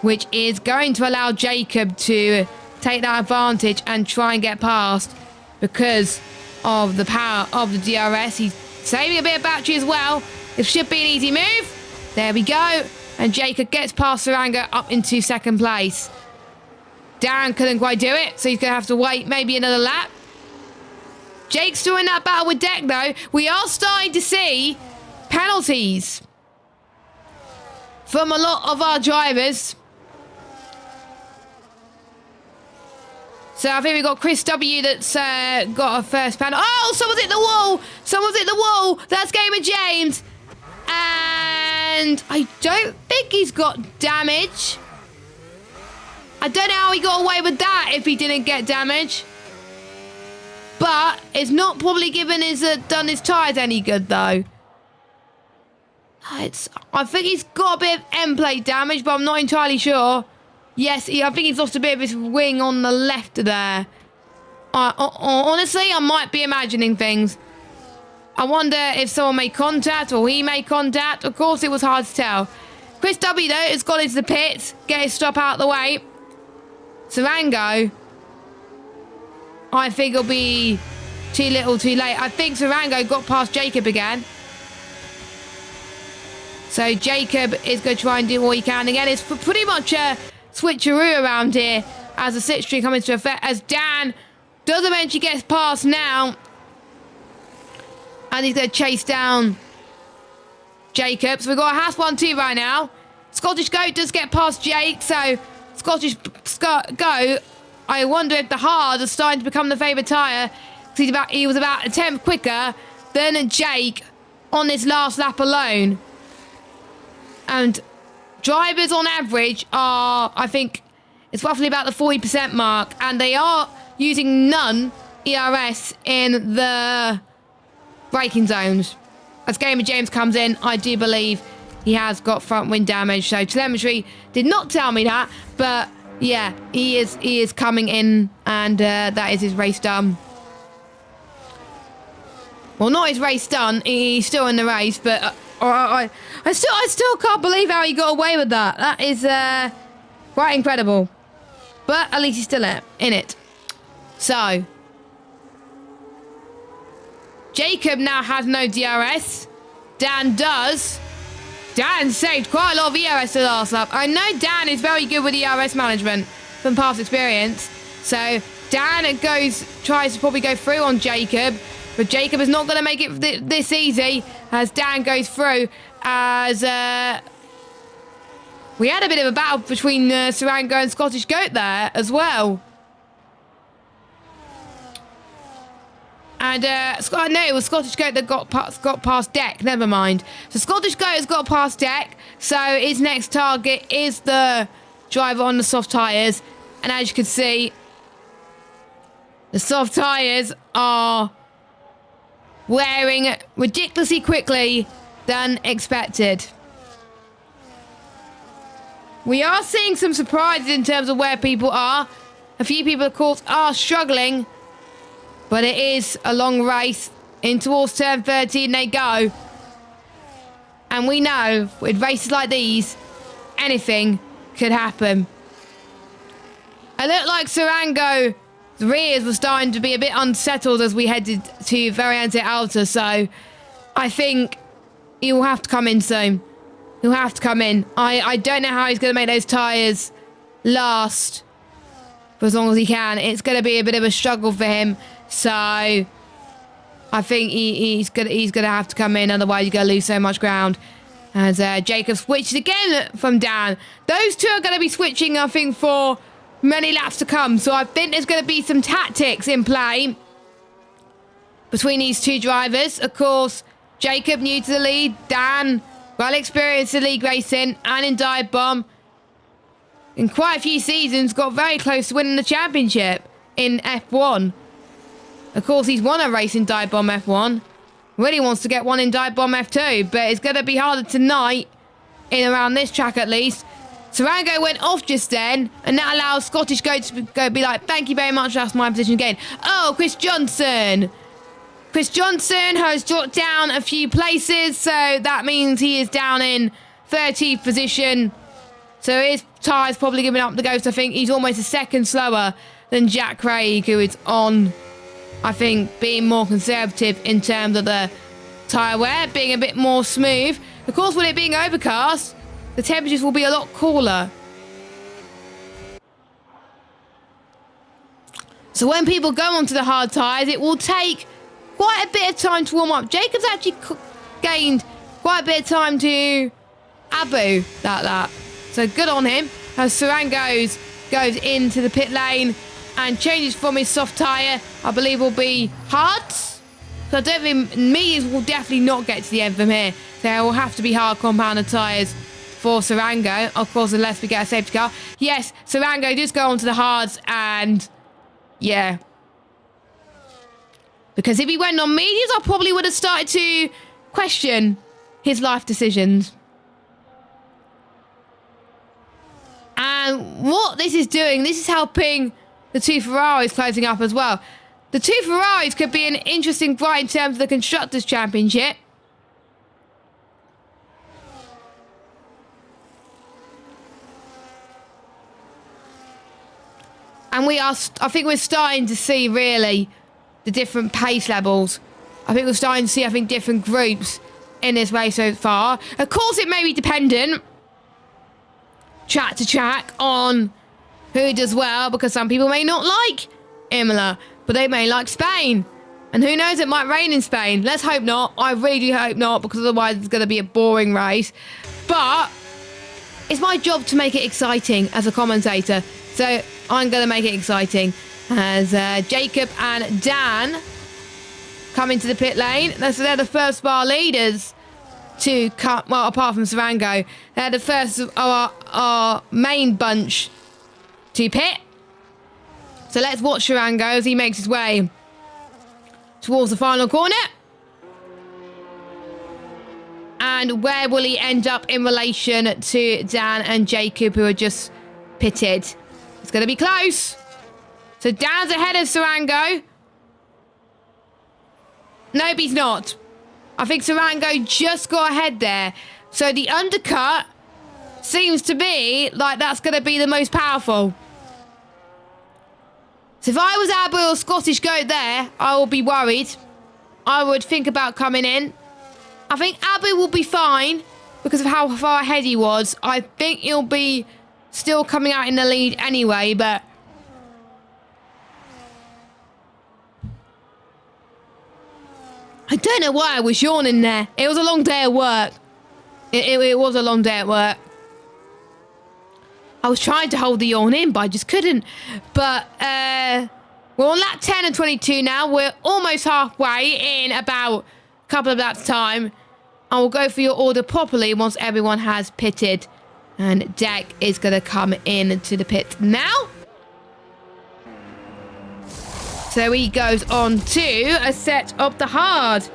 [SPEAKER 1] which is going to allow Jacob to take that advantage and try and get past. Because of the power of the DRS. He's saving a bit of battery as well. It should be an easy move. There we go. And Jacob gets past Sarango up into 2nd place. Darren couldn't quite do it, so he's going to have to wait maybe another lap. Jake's still in that battle with Deck, though. We are starting to see penalties from a lot of our drivers. So I think we've got Chris W that's got a first penalty. Oh, someone's hit the wall. Someone's hit the wall. That's Gamer James. And I don't think he's got damage. I don't know how he got away with that if he didn't get damage. But it's not probably given done his tyres any good, though. I think he's got a bit of end plate damage, but I'm not entirely sure. Yes, I think he's lost a bit of his wing on the left there. Honestly, I might be imagining things. I wonder if someone made contact or he made contact. Of course, it was hard to tell. Chris W, though, has got into the pits. Get his stop out of the way. Sarango, I think it'll be too little too late. I think Sarango got past Jacob again. So Jacob is going to try and do what he can. Again, it's pretty much a switcheroo around here as the slipstream comes into effect, as Dan does eventually get past now, and he's going to chase down Jacob. So we've got a Haas 1-2 right now. Scottish Goat does get past Jake, so Scottish Goat, I wonder if the hard is starting to become the favourite tyre, because he was about a tenth quicker than Jake on this last lap alone. And drivers on average are, I think, it's roughly about the 40% mark, and they are using none ERS in the braking zones. As Gamer James comes in, I do believe he has got front wing damage. So telemetry did not tell me that, but yeah, he is coming in, and that is his race done. Well, not his race done. He's still in the race, but I still can't believe how he got away with that. That is quite incredible. But at least he's still in it. So Jacob now has no DRS. Dan does. Dan saved quite a lot of ERS the last lap. I know Dan is very good with ERS management from past experience. So Dan tries to probably go through on Jacob. But Jacob is not going to make it this easy as Dan goes through. As we had a bit of a battle between Sarango and Scottish Goat there as well. And no, it was Scottish Goat that got past Deck. Never mind. So Scottish Goat has got past Deck. So his next target is the driver on the soft tyres. And as you can see, the soft tyres are wearing ridiculously quickly than expected. We are seeing some surprises in terms of where people are. A few people, of course, are struggling. But it is a long race. In towards turn 13 they go. And we know, with races like these, anything could happen. It looked like Sarango's rears were starting to be a bit unsettled as we headed to Variante Alta. So I think he will have to come in soon. He'll have to come in. I don't know how he's going to make those tyres last for as long as he can. It's going to be a bit of a struggle for him. So I think he's gonna have to come in, otherwise you're gonna lose so much ground. As Jacob switches again from Dan. Those two are gonna be switching, I think, for many laps to come. So I think there's gonna be some tactics in play between these two drivers. Of course, Jacob new to the lead, Dan well experienced in league racing and in Dive Bomb. In quite a few seasons, got very close to winning the championship in F1. Of course, he's won a race in Dive Bomb F1. Really wants to get one in Dive Bomb F2, but it's going to be harder tonight, in around this track at least. Sarango went off just then, and that allows Scottish Goat to be like, thank you very much, that's my position again. Oh, Chris Johnson. Chris Johnson has dropped down a few places, so that means he is down in 30th position. So his tyre's probably giving up the ghost. I think he's almost a second slower than Jack Craig, who is on, I think, being more conservative in terms of the tyre wear, being a bit more smooth. Of course, with it being overcast, the temperatures will be a lot cooler. So when people go onto the hard tyres, it will take quite a bit of time to warm up. Jacob's actually gained quite a bit of time to Abu that lap. So good on him. As Sarango goes into the pit lane and changes from his soft tyre, I believe will be hard. So I don't think mediums will definitely not get to the end from here. There will have to be hard compounded tyres for Sarango. Of course, unless we get a safety car. Yes, Sarango does go onto the hards and yeah. Because if he went on mediums, I probably would have started to question his life decisions. And what this is doing, this is helping the two Ferraris closing up as well. The two Ferraris could be an interesting fight in terms of the Constructors' Championship. And I think we're starting to see, really, the different pace levels. I think we're starting to see, different groups in this race so far. Of course, it may be dependent, track to track, on who does well, because some people may not like Imola, but they may like Spain. And who knows, it might rain in Spain. Let's hope not. I really do hope not, because otherwise it's going to be a boring race. But it's my job to make it exciting as a commentator. So I'm going to make it exciting. As Jacob and Dan come into the pit lane. They're the first of our leaders to cut, well, apart from Sarango, they're the first of our main bunch to pit. So let's watch Sarango as he makes his way towards the final corner. And where will he end up in relation to Dan and Jacob, who are just pitted? It's going to be close. So Dan's ahead of Sarango. Nope, he's not. I think Sarango just got ahead there. So the undercut seems to be like that's going to be the most powerful. So if I was Abu or Scottish Goat there, I would be worried. I would think about coming in. I think Abu will be fine because of how far ahead he was. I think he'll be still coming out in the lead anyway, but I don't know why I was yawning there. It was a long day at work. It was a long day at work. I was trying to hold the yawn in, but I just couldn't. But We're on lap 10 and 22 now. We're almost halfway in about a couple of laps' time. I will go for your order properly once everyone has pitted. And Deck is going to come into the pit now. So he goes on to a set of the hard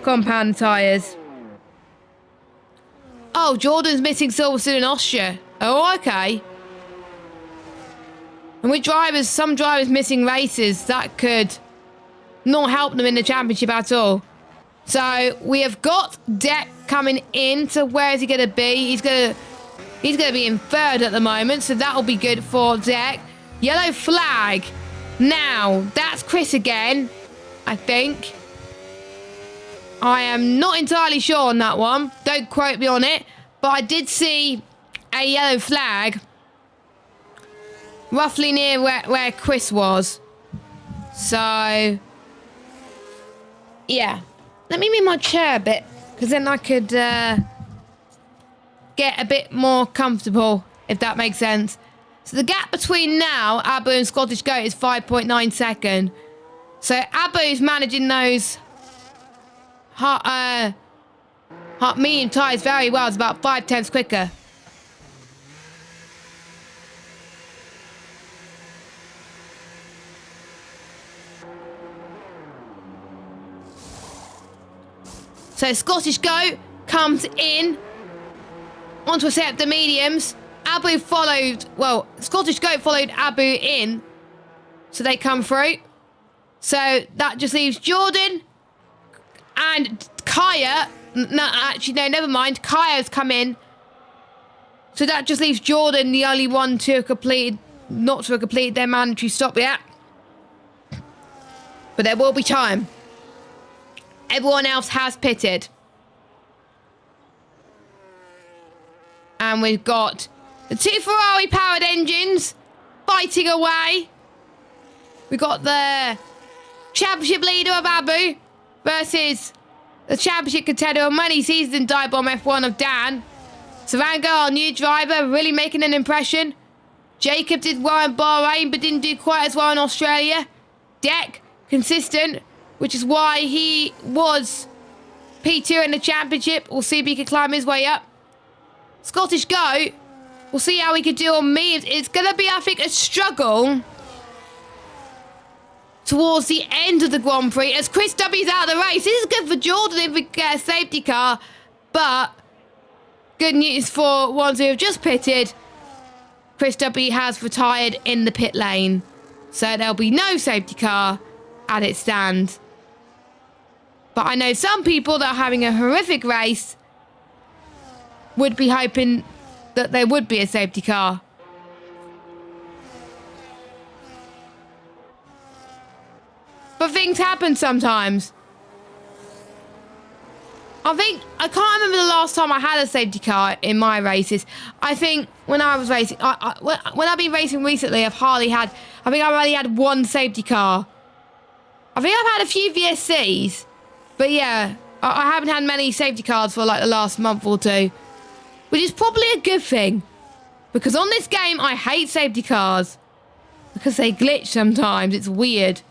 [SPEAKER 1] compound tyres. Oh, Jordan's missing Silverstone and Austria. Oh, okay. And with drivers, some drivers missing races, that could not help them in the championship at all. So we have got Deck coming in. So where is he going to be? He's going to be in third at the moment. So that will be good for Deck. Yellow flag. Now, that's Chris again, I think. I am not entirely sure on that one. Don't quote me on it. But I did see a yellow flag roughly near where Chris was. So, yeah. Let me move my chair a bit, because then I could get a bit more comfortable, if that makes sense. So the gap between now, Abu and Scottish Goat, is 5.9 seconds. So Abu's managing those medium tyres very well. It's about 5/10 quicker. So Scottish Goat comes in onto a set of the mediums. Abu followed, well, Scottish Goat followed Abu in. So they come through. So that just leaves Jordan and Kaya. No, actually, no, never mind. Kaya's come in. So that just leaves Jordan, the only one to have completed, not to have completed their mandatory stop yet. But there will be time. Everyone else has pitted. And we've got the two Ferrari-powered engines fighting away. We've got the championship leader of Abu versus the championship contender of many seasons in Dive Bomb F1 of Dan. Sarango, our new driver, really making an impression. Jacob did well in Bahrain, but didn't do quite as well in Australia. Deck, consistent, which is why he was P2 in the championship. We'll see if he can climb his way up. Scottish Goat, we'll see how he can do on me. It's going to be, I think, a struggle towards the end of the Grand Prix as Chris W's out of the race. This is good for Jordan if we get a safety car, but good news for ones who have just pitted. Chris W has retired in the pit lane, so there'll be no safety car as it stands. But I know some people that are having a horrific race would be hoping that there would be a safety car. But things happen sometimes. I can't remember the last time I had a safety car in my races. I think when I was racing, when I've been racing recently, I think I've only had one safety car. I think I've had a few VSCs, but yeah, I haven't had many safety cars for like the last month or two, which is probably a good thing, because on this game, I hate safety cars because they glitch sometimes. It's weird.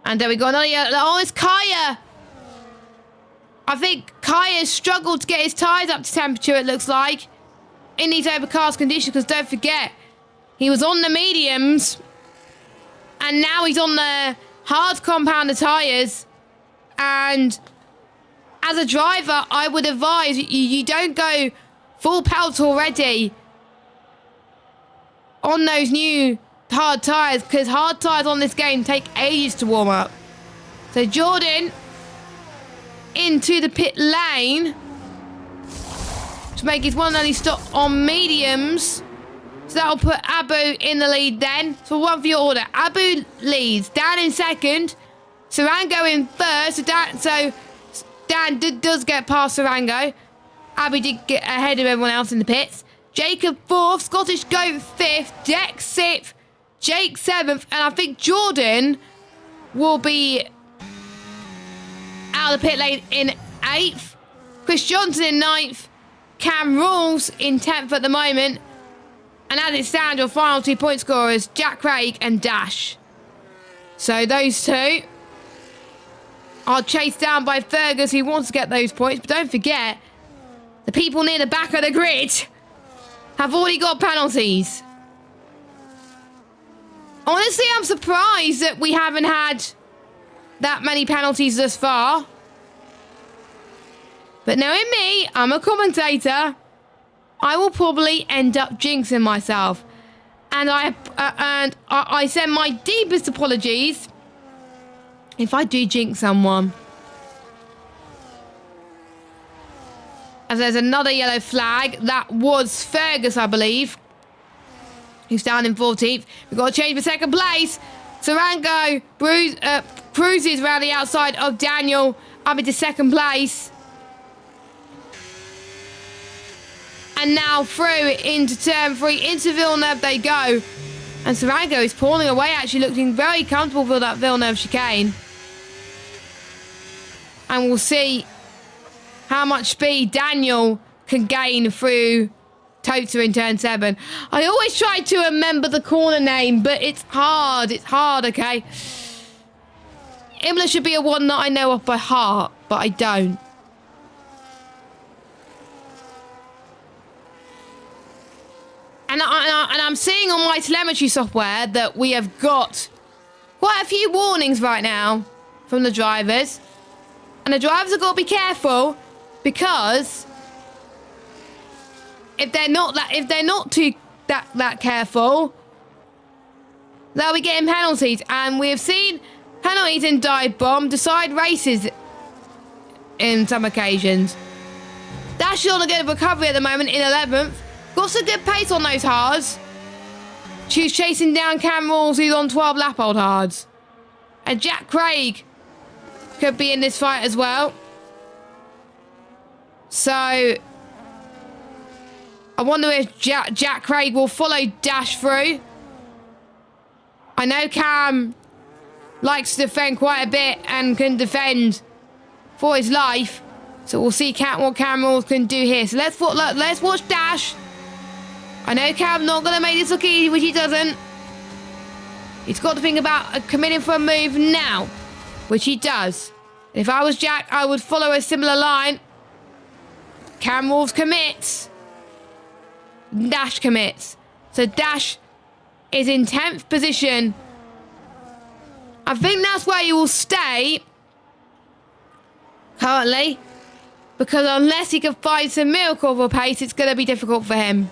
[SPEAKER 1] And there we go. Oh, it's Kaya. I think Kaya struggled to get his tyres up to temperature, it looks like, in these overcast conditions, because don't forget, he was on the mediums, and now he's on the hard compounder tyres. And as a driver, I would advise you don't go full pelt already on those new hard tyres, because hard tyres on this game take ages to warm up. So Jordan into the pit lane to make his one and only stop on mediums. So that'll put Abu in the lead then. So one for your order. Abu leads. Dan in second. Sarango in third. So Dan does get past Sarango. Abu did get ahead of everyone else in the pits. Jacob fourth. Scottish Goat fifth. Deck sixth. Jake seventh. And I think Jordan will be out of the pit lane in eighth. Chris Johnson in ninth. Cam Rules in 10th at the moment. And as it stands, your final 2 point scorers, Jack Craig and Dash. So those two are chased down by Fergus, who wants to get those points. But don't forget, the people near the back of the grid have already got penalties. Honestly, I'm surprised that we haven't had that many penalties thus far. But knowing me, I'm a commentator. I will probably end up jinxing myself. And I send my deepest apologies if I do jinx someone. As there's another yellow flag. That was Fergus, I believe, who's down in 14th. We've got to change for second place. Sarango cruises around the outside of Daniel up into second place. And now through into turn 3, into Villeneuve they go. And Sarango is pulling away, actually looking very comfortable for that Villeneuve chicane. And we'll see how much speed Daniel can gain through Tota in turn 7. I always try to remember the corner name, but it's hard. It's hard, okay? Imola should be a one that I know off by heart, but I don't. And I'm seeing on my telemetry software that we have got quite a few warnings right now from the drivers. And the drivers have got to be careful, because if they're not too careful, they'll be getting penalties. And we have seen penalties in Dive Bomb decide races in some occasions. Dash is on a good recovery at the moment in 11th. Got some good pace on those hards. She's chasing down Cam Rules, who's on 12 lap old hards. And Jack Craig could be in this fight as well. So I wonder if Jack Craig will follow Dash through. I know Cam likes to defend quite a bit and can defend for his life. So we'll see what Cam Rules can do here. So let's watch Dash. I know Cam's not going to make this look easy, which he doesn't. He's got to think about committing for a move now, which he does. And if I was Jack, I would follow a similar line. Cam Rules commits. Dash commits. So Dash is in 10th position. I think that's where he will stay currently, because unless he can find some miracle of a pace, it's going to be difficult for him.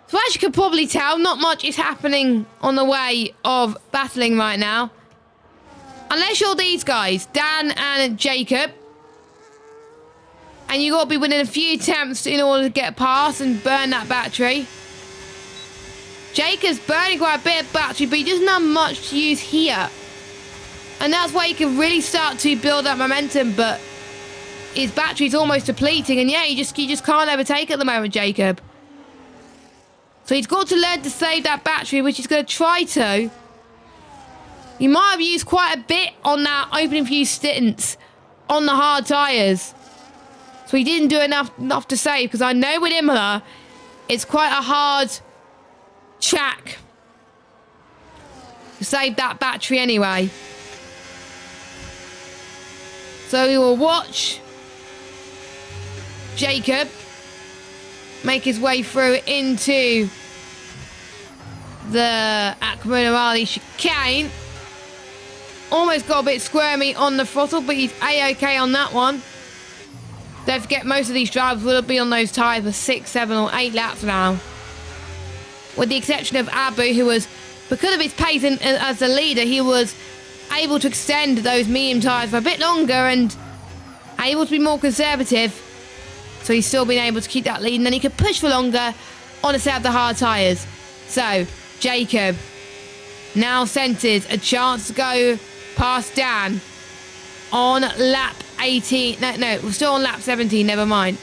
[SPEAKER 1] So as you can probably tell, not much is happening on the way of battling right now. Unless you're these guys, Dan and Jacob. And you got to be within a few attempts in order to get past and burn that battery. Jacob's burning quite a bit of battery, but he doesn't have much to use here. And that's where he can really start to build up momentum, but his battery's almost depleting. And yeah, you just can't overtake at the moment, Jacob. So he's got to learn to save that battery, which he's going to try to. He might have used quite a bit on that opening few stints on the hard tyres. So he didn't do enough to save, because I know with Imola, it's quite a hard track to save that battery anyway. So we will watch Jacob make his way through into the Aquamarali chicane. Almost got a bit squirmy on the throttle, but he's A-OK on that one. Don't forget, most of these drivers will be on those tyres for 6, 7 or 8 laps now. With the exception of Abu, who was, because of his pace as the leader, he was able to extend those medium tyres for a bit longer and able to be more conservative. So he's still been able to keep that lead, and then he could push for longer on a set of the hard tyres. So, Jacob now senses a chance to go past Dan on lap 18. No, we're still on lap 17, never mind.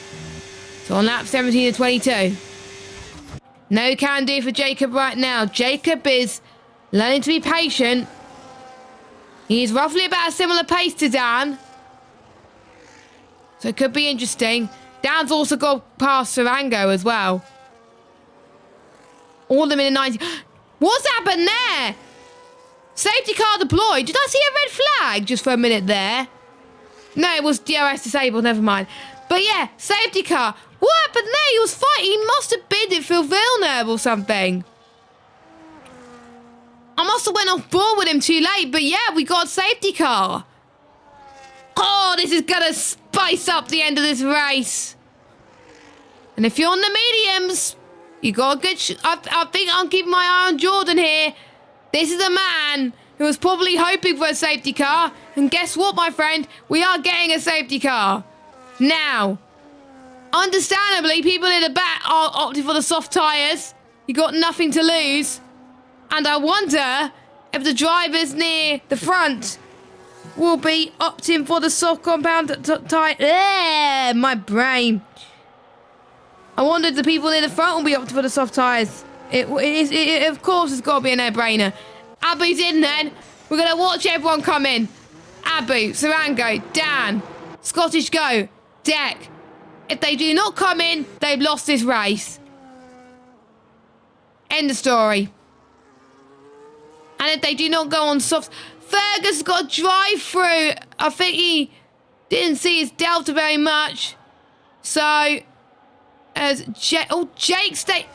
[SPEAKER 1] So on lap 17 to 22. No can do for Jacob right now. Jacob is learning to be patient. He's roughly about a similar pace to Dan. So it could be interesting. Dan's also got past Sarango as well. All of them in the 90. What's happened there? Safety car deployed. Did I see a red flag just for a minute there? No, it was DRS disabled. Never mind. But yeah, safety car. What happened there? He was fighting. He must have bid it for Villeneuve or something. I must have went off board with him too late. But yeah, we got a safety car. Oh, this is going to spice up the end of this race. And if you're on the mediums, you got a good... I think I'm keeping my eye on Jordan here. This is a man who was probably hoping for a safety car. And guess what, my friend? We are getting a safety car. Now, understandably, people in the back are opting for the soft tyres. You got nothing to lose. And I wonder if the drivers near the front will be opting for the soft compound tyre. My brain. I wonder if the people near the front will be opting for the soft tyres. It of course, it's got to be a no-brainer. Abu's in then. We're going to watch everyone come in. Abu, Sarango, Dan, Scottish Go, Deck. If they do not come in, they've lost this race. End of story. And if they do not go on soft... Fergus got a drive-through. I think he didn't see his delta very much. So, as Jake stays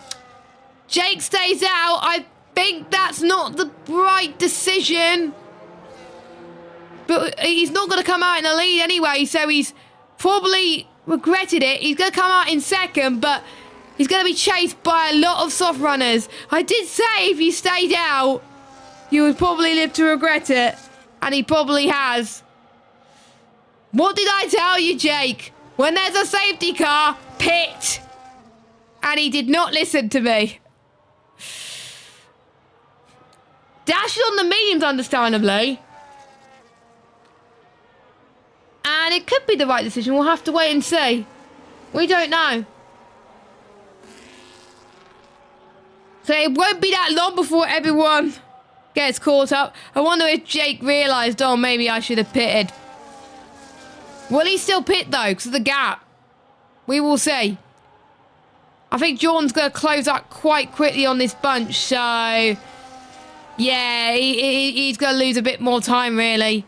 [SPEAKER 1] out. I think that's not the right decision. But he's not going to come out in the lead anyway, so he's probably regretted it. He's going to come out in second, but he's going to be chased by a lot of soft runners. I did say if you stayed out, you would probably live to regret it. And he probably has. What did I tell you, Jake? When there's a safety car, pit. And he did not listen to me. Dash is on the mediums, understandably. And it could be the right decision. We'll have to wait and see. We don't know. So it won't be that long before everyone gets caught up. I wonder if Jake realised, oh, maybe I should have pitted. Will he still pit, though, because of the gap? We will see. I think Jordan's going to close up quite quickly on this bunch, so... Yeah, he's going to lose a bit more time, really.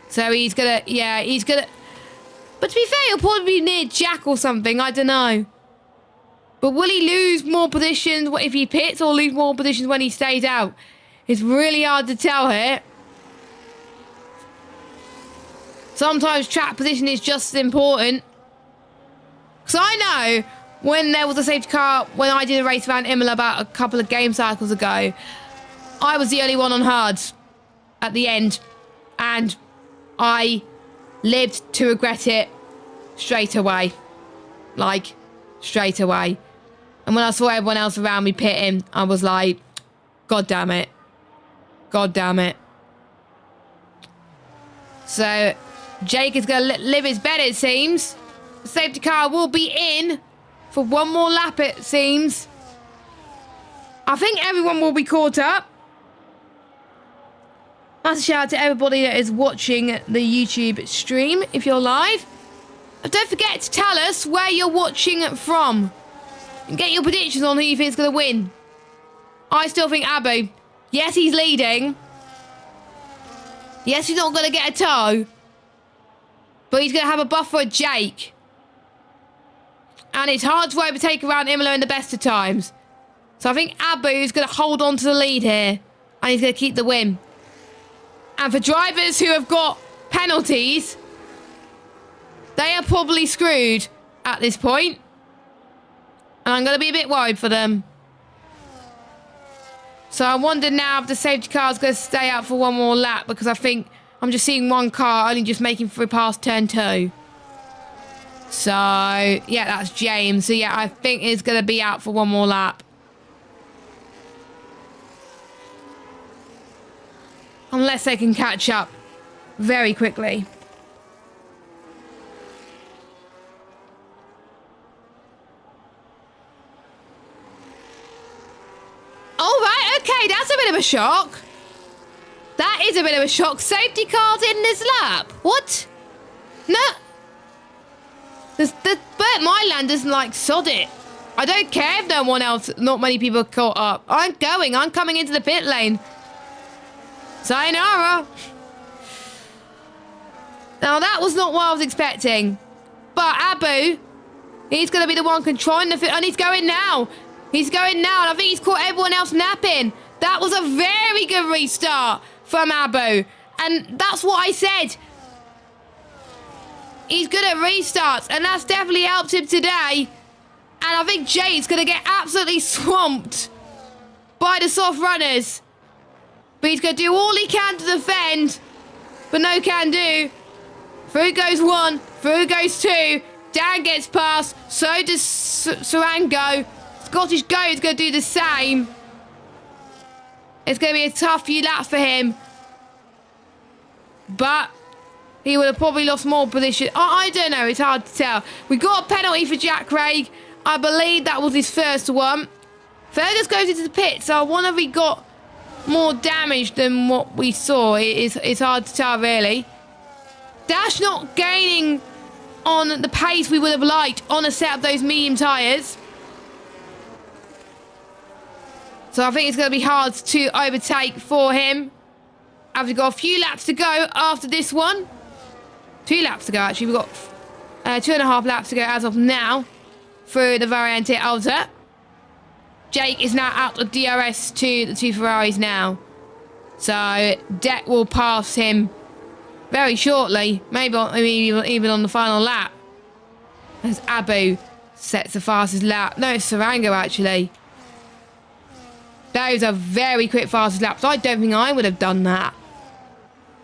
[SPEAKER 1] So he's going to... Yeah, he's going to... But to be fair, he'll probably be near Jack or something. I don't know. But will he lose more positions if he pits or lose more positions when he stays out? It's really hard to tell here. Sometimes track position is just as important. Because I know when there was a safety car, when I did a race around Imola about a couple of game cycles ago, I was the only one on hards at the end. And I lived to regret it straight away. Like, straight away. And when I saw everyone else around me pitting, I was like, God damn it. God damn it. So, Jake is going to live his bet, it seems. The safety car will be in for one more lap, it seems. I think everyone will be caught up. That's a shout out to everybody that is watching the YouTube stream, if you're live. And don't forget to tell us where you're watching from. And get your predictions on who you think is going to win. I still think Abu. Yes, he's leading. Yes, he's not going to get a toe. But he's going to have a buffer of Jake. And it's hard to overtake around Imola in the best of times. So I think Abu is going to hold on to the lead here. And he's going to keep the win. And for drivers who have got penalties, they are probably screwed at this point. And I'm going to be a bit worried for them. So I wonder now if the safety car is going to stay out for one more lap, because I think I'm just seeing one car only just making through past turn 2. So, yeah, that's James. So, yeah, I think it's going to be out for one more lap. Unless they can catch up very quickly. All right, okay, that's a bit of a shock. That is a bit of a shock. Safety car's in this lap. What? No. But my land doesn't like sod it. I don't care if not many people are caught up. I'm coming into the pit lane. Sayonara. Now, that was not what I was expecting. But Abu, he's going to be the one controlling the... And he's going now. He's going now. And I think he's caught everyone else napping. That was a very good restart from Abu. And that's what I said. He's good at restarts. And that's definitely helped him today. And I think Jake's going to get absolutely swamped by the soft runners. But he's going to do all he can to defend. But no can do. Through goes one. Through goes two. Dan gets past. So does Sarango. Scottish Goat is going to do the same. It's going to be a tough few laps for him. But he would have probably lost more position. I don't know. It's hard to tell. We got a penalty for Jack Craig. I believe that was his first one. Fergus goes into the pit. So I wonder if he got more damage than what we saw. It's hard to tell, really. Dash not gaining on the pace we would have liked on a set of those medium tyres. So I think it's going to be hard to overtake for him. We've got a few laps to go after this one. 2 laps to go, actually. We've got 2.5 laps to go as of now through the Variante Alta. Jake is now out of DRS to the 2 Ferraris now. So Deck will pass him very shortly. Maybe even on the final lap. As Abu sets the fastest lap. No, it's Sarango, actually. Those are very quick fastest laps. I don't think I would have done that.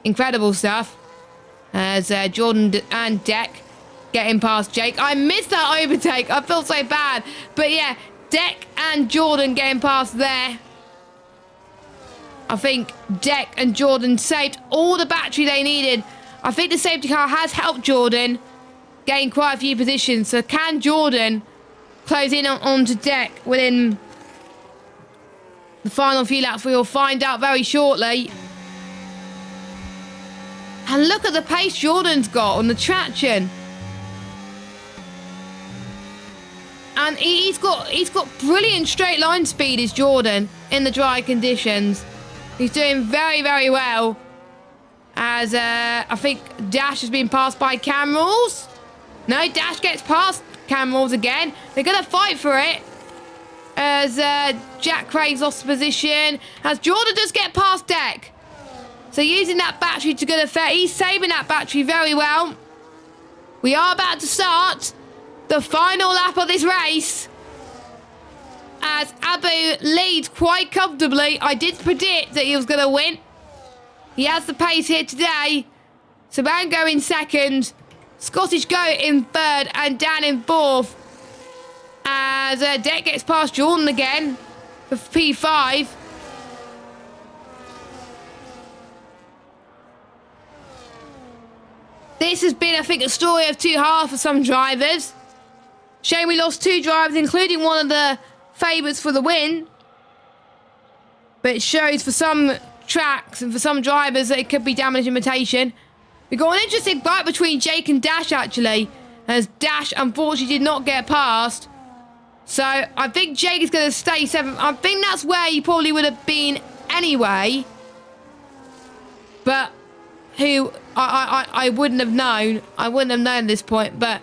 [SPEAKER 1] Incredible stuff. As Jordan and Deck getting past Jake. I missed that overtake. I felt so bad. But yeah, Deck and Jordan getting past there. I think Deck and Jordan saved all the battery they needed. I think the safety car has helped Jordan gain quite a few positions. So can Jordan close in onto Deck within the final few laps? We will find out very shortly. And look at the pace Jordan's got on the traction. And he's got brilliant straight line speed, is Jordan, in the dry conditions. He's doing very, very well. As I think Dash has been passed by Cam Rules. No, Dash gets past Cam Rules again. They're going to fight for it. As Jack Craig's lost the position. As Jordan does get past Deck. So using that battery to good effect. He's saving that battery very well. We are about to start the final lap of this race. As Abu leads quite comfortably. I did predict that he was going to win. He has the pace here today. Sabango in second. Scottish Goat in third. And Dan in fourth. As Deck gets past Jordan again for P5. This has been, I think, a story of 2 halves for some drivers. Shame we lost 2 drivers, including one of the favourites for the win. But it shows for some tracks and for some drivers that it could be damage limitation. We got an interesting fight between Jake and Dash, actually. As Dash, unfortunately, did not get past. So I think Jake is going to stay 7th. I think that's where he probably would have been anyway. But who I wouldn't have known. I wouldn't have known at this point. But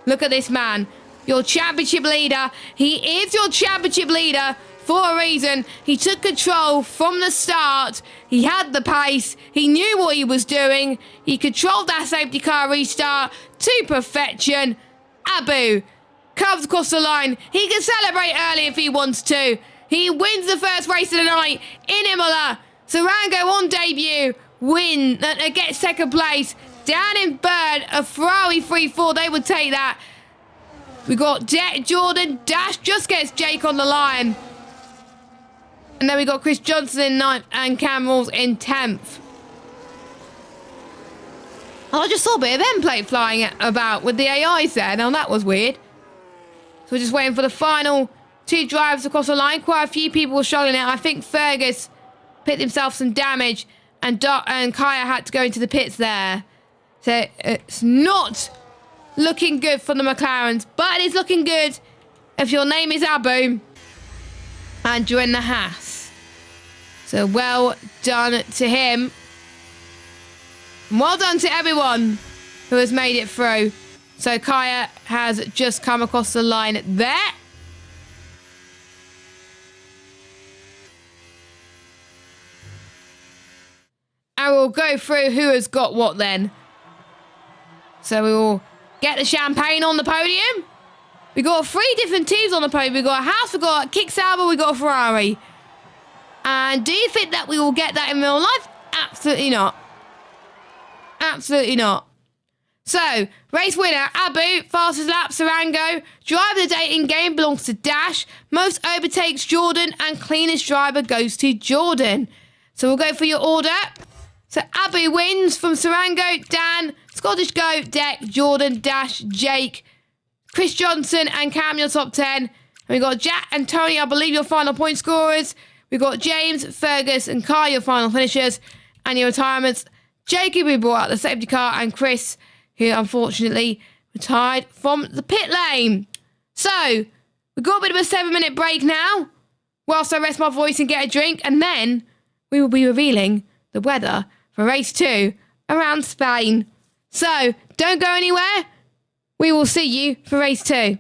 [SPEAKER 1] look at this man. Your championship leader. He is your championship leader for a reason. He took control from the start. He had the pace. He knew what he was doing. He controlled that safety car restart to perfection. Abu comes across the line. He can celebrate early if he wants to. He wins the first race of the night in Imola. Sarango on debut. Gets second place. Dan in third. A Ferrari 3-4. They would take that. We got Jordan. Dash just gets Jake on the line. And then we got Chris Johnson in 9th and Cam Rules in 10th. I just saw a bit of end plate flying about with the AIs there. Now that was weird. So we're just waiting for the final 2 drives across the line. Quite a few people were struggling out. I think Fergus picked himself some damage. and Kaya had to go into the pits there. So it's not looking good for the McLarens, but it's looking good if your name is Abu and you're in the Haas. So well done to him. And well done to everyone who has made it through. So Kaya has just come across the line there. And we'll go through who has got what then. So we will get the champagne on the podium. We got 3 different teams on the podium. We got a Haas, we got a Kicksauber, we got a Ferrari. And do you think that we will get that in real life? Absolutely not. Absolutely not. So, race winner, Abu, fastest lap, Sarango. Driver of the day in game belongs to Dash. Most overtakes, Jordan. And cleanest driver goes to Jordan. So we'll go for your order. So Abu wins from Sarango, Dan, Scottish Goat, Deck, Jordan, Dash, Jake, Chris Johnson and Cam, your top 10. And we got Jack and Tony, I believe, your final point scorers. We got James, Fergus and Kai, your final finishers. And your retirements, Jacob, who brought out the safety car, and Chris, who unfortunately retired from the pit lane. So, we've got a bit of a 7-minute break now, whilst I rest my voice and get a drink, and then we will be revealing the weather for race 2 around Spain. So, don't go anywhere. We will see you for race 2.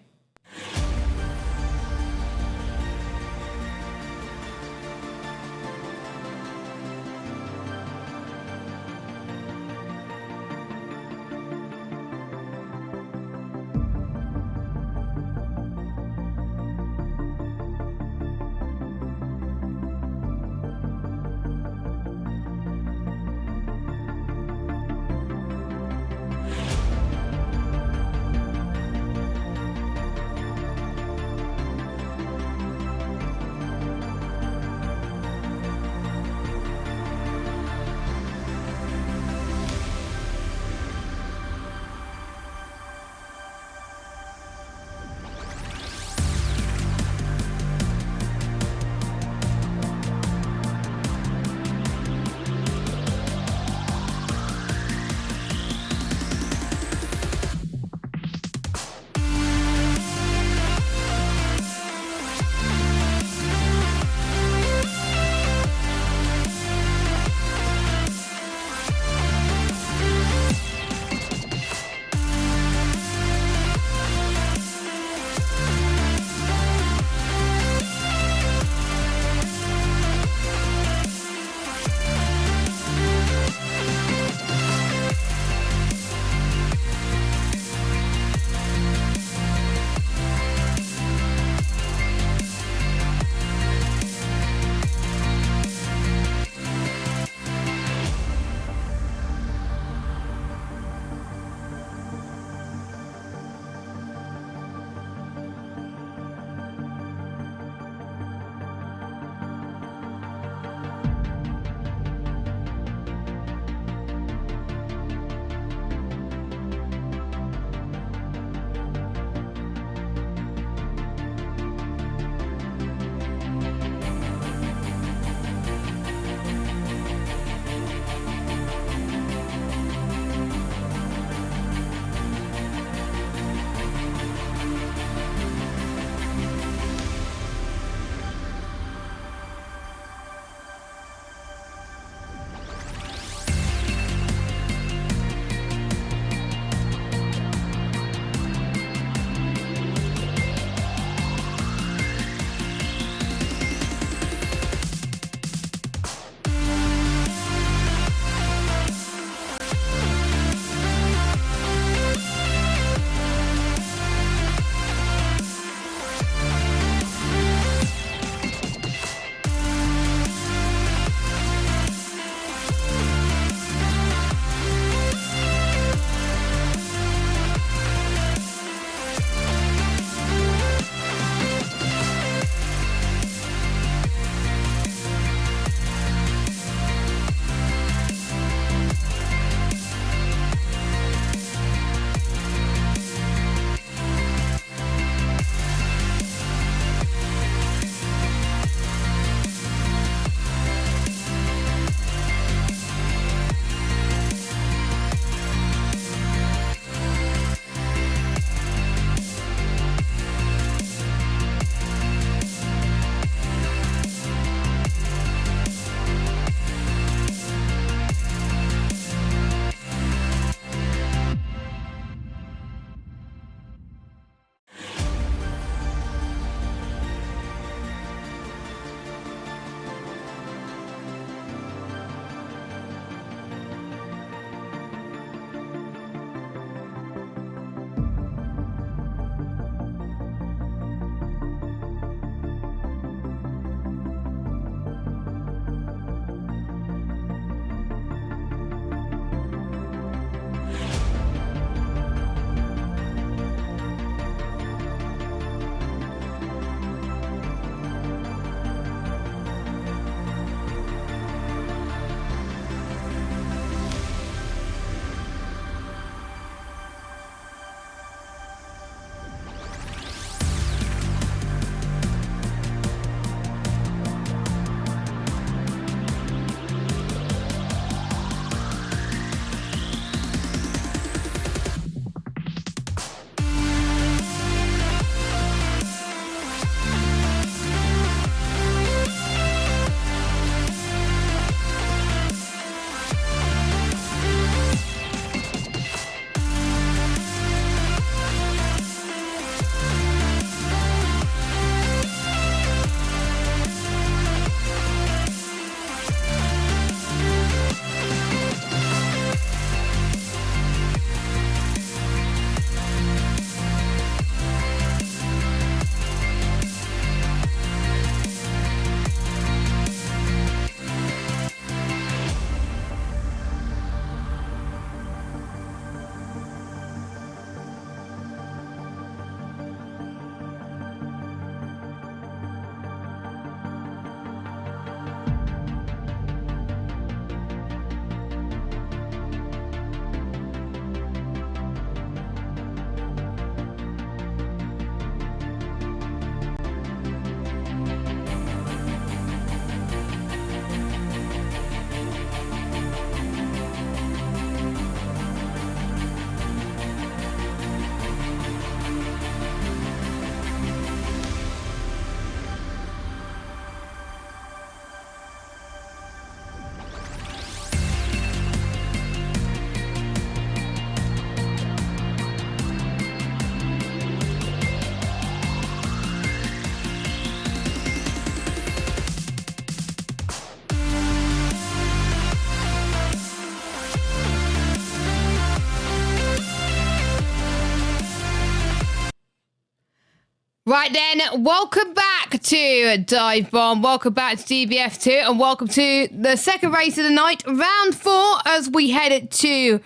[SPEAKER 1] Right then, welcome back to Dive Bomb, welcome back to DBF2, and welcome to the second race of the night, round 4, as we head to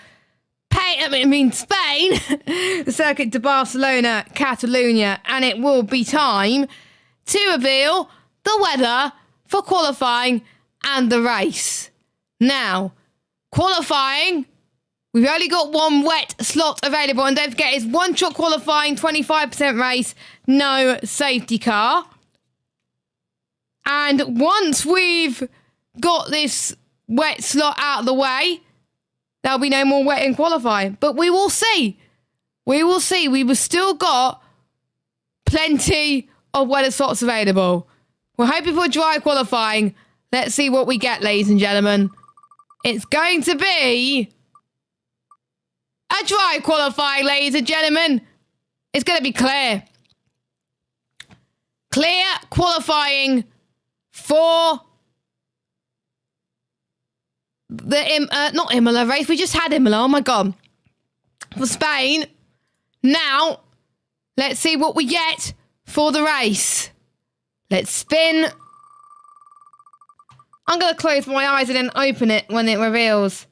[SPEAKER 1] Spain, the circuit to Barcelona, Catalonia, and it will be time to reveal the weather for qualifying and the race. Now, qualifying, we've only got one wet slot available, and don't forget, it's one-shot qualifying, 25% race, no safety car. And once we've got this wet slot out of the way, there'll be no more wet in qualifying. But we will see. We will see. We've still got plenty of weather slots available. We're hoping for dry qualifying. Let's see what we get, ladies and gentlemen. It's going to be a dry qualifying, ladies and gentlemen. It's going to be clear. Clear qualifying for the not Imola race. We just had Imola. Oh my god. For Spain. Now, let's see what we get for the race. Let's spin. I'm going to close my eyes and then open it when it reveals.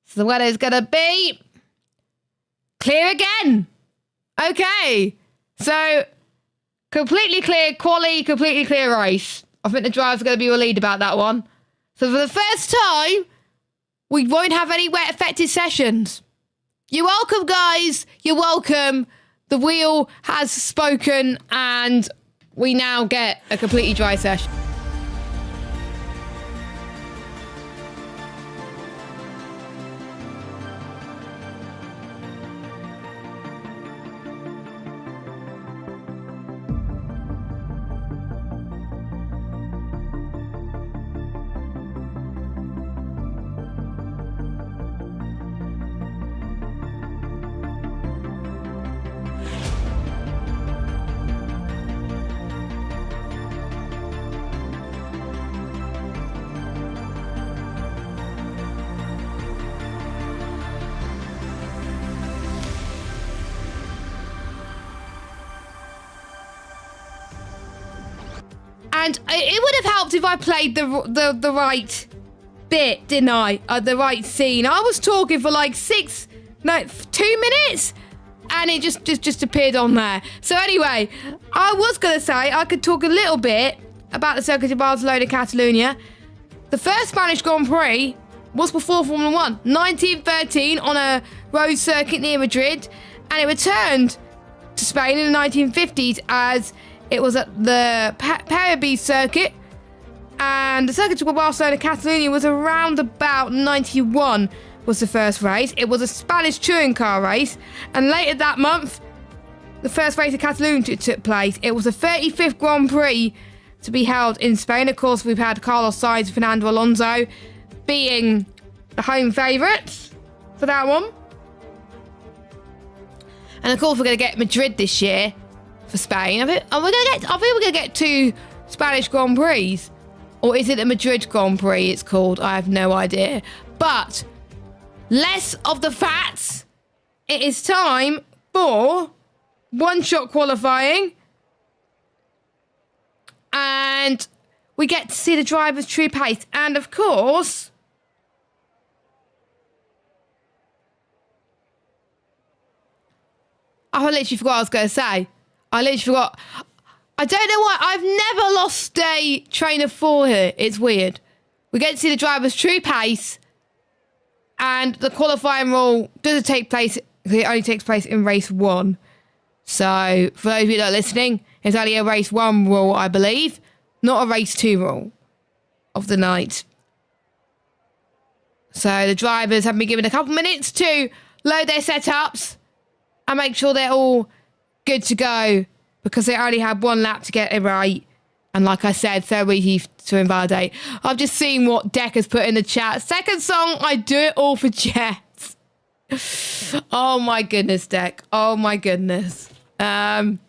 [SPEAKER 1] So the weather's going to be clear again. Okay. So, completely clear quali, completely clear race. I think the driver's going to be relieved about that one. So for the first time, we won't have any wet affected sessions. You're welcome, guys. You're welcome. The wheel has spoken and we now get a completely dry session. And it would have helped if I played the right bit, didn't I? The right scene. I was talking for like 2 minutes, and it just appeared on there. So anyway, I was going to say I could talk a little bit about the Circuit of Barcelona, Catalonia. The first Spanish Grand Prix was before Formula 1, 1913 on a road circuit near Madrid, and it returned to Spain in the 1950s as it was at the Parabis circuit, and the Circuit of Barcelona, Catalonia was around about 91 was the first race. It was a Spanish touring car race, and later that month, the first race of Catalonia took place. It was the 35th Grand Prix to be held in Spain. Of course, we've had Carlos Sainz and Fernando Alonso being the home favourites for that one. And of course, we're going to get Madrid this year for Spain. I think we're going to get 2 Spanish Grand Prix. Or is it a Madrid Grand Prix it's called? I have no idea. But less of the facts. It is time for one-shot qualifying. And we get to see the driver's true pace. And of course, I literally forgot what I was going to say. I literally forgot. I don't know why. I've never lost a train of thought here. It's weird. We get to see the driver's true pace. And the qualifying rule doesn't take place. It only takes place in race 1. So, for those of you that are listening, it's only a race 1 rule, I believe. Not a race 2 rule of the night. So, the drivers have been given a couple minutes to load their setups and make sure they're all good to go, because they only had 1 lap to get it right. And like I said, so easy to invalidate. I've just seen what Deck has put in the chat. Second song, I do it all for Jets. Oh my goodness, Deck. Oh my goodness. Honestly,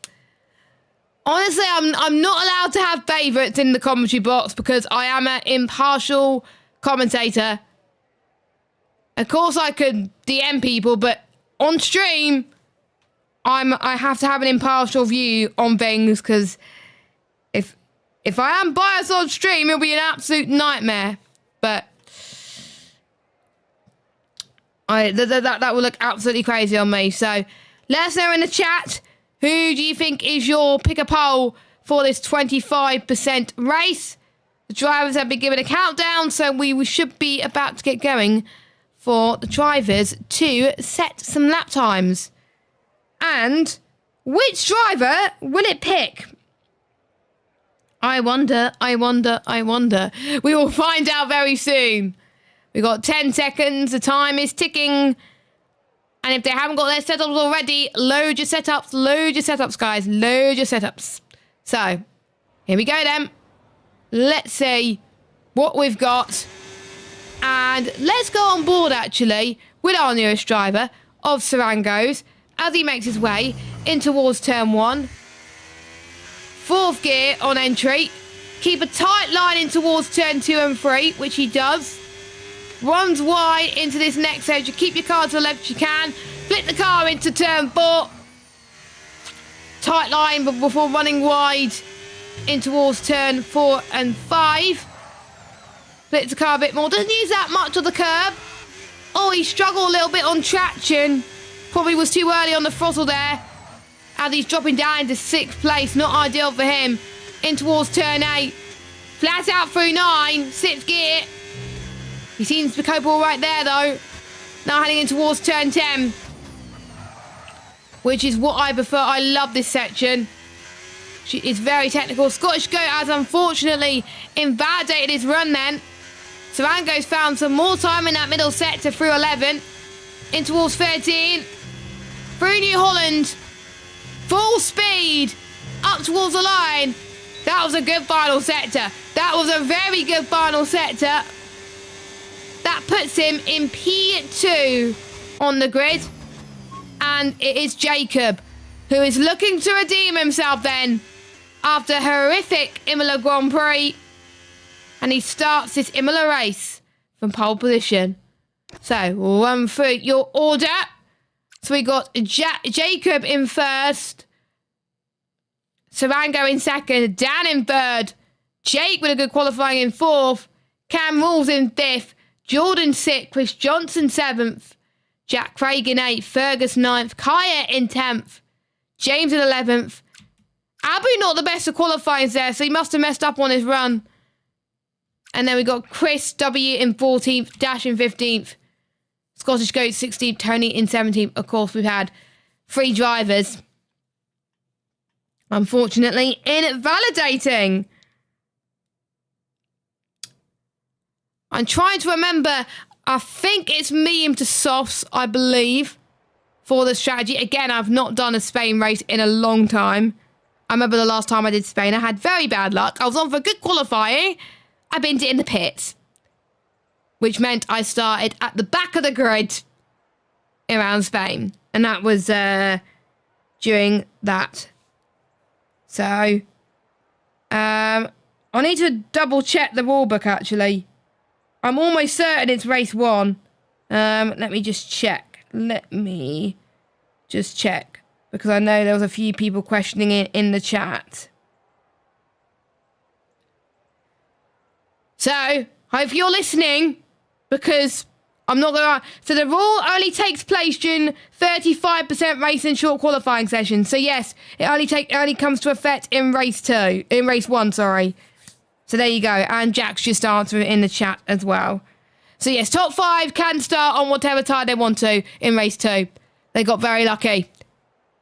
[SPEAKER 1] I'm not allowed to have favourites in the commentary box because I am an impartial commentator. Of course, I could DM people, but on stream, I have to have an impartial view on things, because if I am biased on stream, it'll be an absolute nightmare. But that will look absolutely crazy on me. So let us know in the chat, who do you think is your pick a poll for this 25% race? The drivers have been given a countdown, so we should be about to get going for the drivers to set some lap times. And which driver will it pick? I wonder. We will find out very soon. We got 10 seconds. The time is ticking. And if they haven't got their setups already, load your setups, guys. Load your setups. So, here we go then. Let's see what we've got. And let's go on board, actually, with our newest driver of Sarangos as he makes his way in towards turn 1. 4th gear on entry. Keep a tight line in towards turn 2 and 3, which he does. Runs wide into this next edge. You keep your car to the left if you can. Flip the car into turn 4. Tight line before running wide in towards turn 4 and 5. Flip the car a bit more. Doesn't use that much of the curb. Oh, he struggled a little bit on traction. Probably was too early on the throttle there. As he's dropping down into 6th place. Not ideal for him. In towards turn 8. Flat out through 9. 6th gear. He seems to be coping all right there, though. Now heading in towards turn 10. Which is what I prefer. I love this section. It's very technical. Scottish Goat has unfortunately invalidated his run then. Sarango's found some more time in that middle sector through 11. In towards 13. Through New Holland. Full speed. Up towards the line. That was a good final sector. That was a very good final sector. That puts him in P2 on the grid. And it is Jacob who is looking to redeem himself then after a horrific Imola Grand Prix. And he starts this Imola race from pole position. So we'll run through your order. So we got Jacob in first. Sarango in second. Dan in third. Jake with a good qualifying in fourth. Cam Rules in fifth. Jordan 6th, Chris Johnson 7th, Jack Craig in 8th, Fergus 9th, Kaya in 10th, James in 11th. Abu not the best of qualifying there, so he must have messed up on his run. And then we got Chris W in 14th, Dash in 15th, Scottish Goat 16th, Tony in 17th. Of course, we've had 3 drivers, unfortunately, invalidating. I'm trying to remember. I think it's medium to softs, I believe, for the strategy. Again, I've not done a Spain race in a long time. I remember the last time I did Spain, I had very bad luck. I was on for good qualifying. I binned it in the pits, which meant I started at the back of the grid around Spain. And that was during that. So, I need to double check the rule book, actually. I'm almost certain it's race 1. Let me just check. Because I know there was a few people questioning it in the chat. So, hope you're listening. Because I'm not going to... So the rule only takes place during 35% race and short qualifying sessions. So yes, it only comes to effect in race 1, sorry. So there you go. And Jack's just answering in the chat as well. So yes, top 5 can start on whatever tire they want to in race 2. They got very lucky.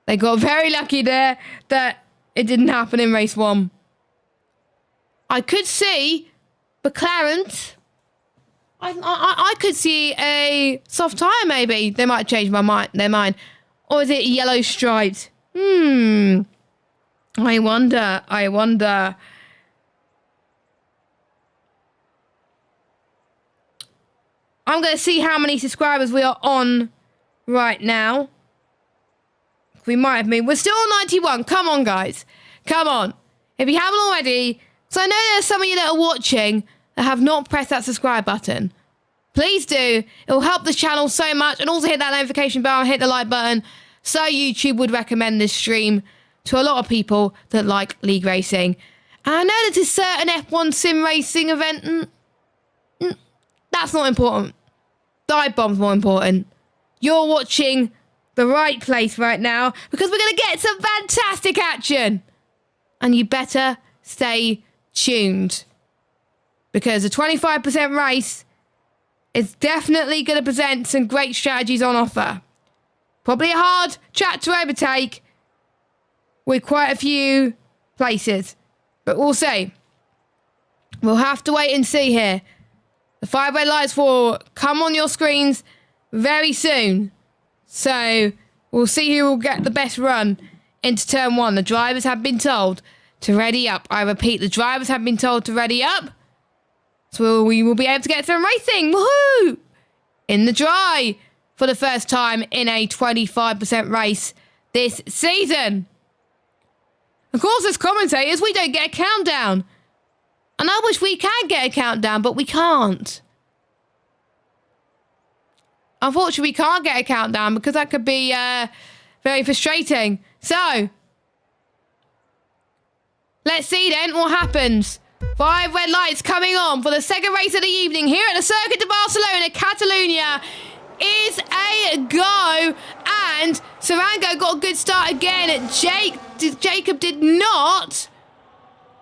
[SPEAKER 1] They got very lucky there that it didn't happen in race 1. I could see McLaren. I could see a soft tyre maybe. They might change their mind. Or is it yellow striped? I wonder. I'm going to see how many subscribers we are on right now. We might have been. We're still on 91. Come on, guys. Come on. If you haven't already, so I know there's some of you that are watching that have not pressed that subscribe button. Please do. It will help the channel so much. And also hit that notification bell and hit the like button So YouTube would recommend this stream to a lot of people that like league racing. And I know there's a certain F1 sim racing event. That's not important. Dive Bomb's more important. You're watching the right place right now because we're going to get some fantastic action. And you better stay tuned because the 25% race is definitely going to present some great strategies on offer. Probably a hard track to overtake with quite a few places. But we'll see. We'll have to wait and see here. The 5 red lights will come on your screens very soon. So we'll see who will get the best run into turn 1. The drivers have been told to ready up. I repeat, the drivers have been told to ready up. So we will be able to get some racing. Woohoo! In the dry for the first time in a 25% race this season. Of course, as commentators, we don't get a countdown. And I wish we can get a countdown, but we can't. Unfortunately, we can't get a countdown because that could be very frustrating. So, let's see then what happens. 5 red lights coming on for the second race of the evening here at the Circuit de Barcelona. Catalunya is a go. And Sarango got a good start again. Jacob did not.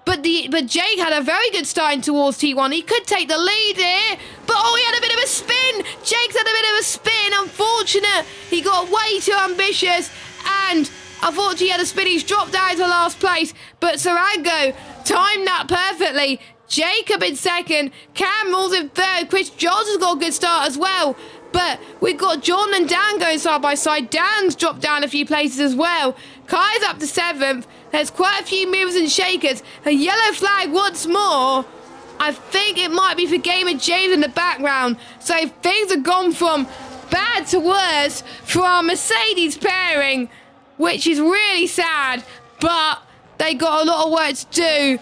[SPEAKER 1] But Jake had a very good start towards T1. He could take the lead here. But he had a bit of a spin. Jake's had a bit of a spin. Unfortunate. He got way too ambitious. And unfortunately, he had a spin. He's dropped down to last place. But Sarango timed that perfectly. Jacob in second. Cam Rules in third. Chris Johnson's got a good start as well. But we've got John and Dan going side by side. Dan's dropped down a few places as well. Kai's up to 7th. There's quite a few movers and shakers. A yellow flag once more. I think it might be for Gamer James in the background. So things have gone from bad to worse for our Mercedes pairing, which is really sad. But they got a lot of work to do.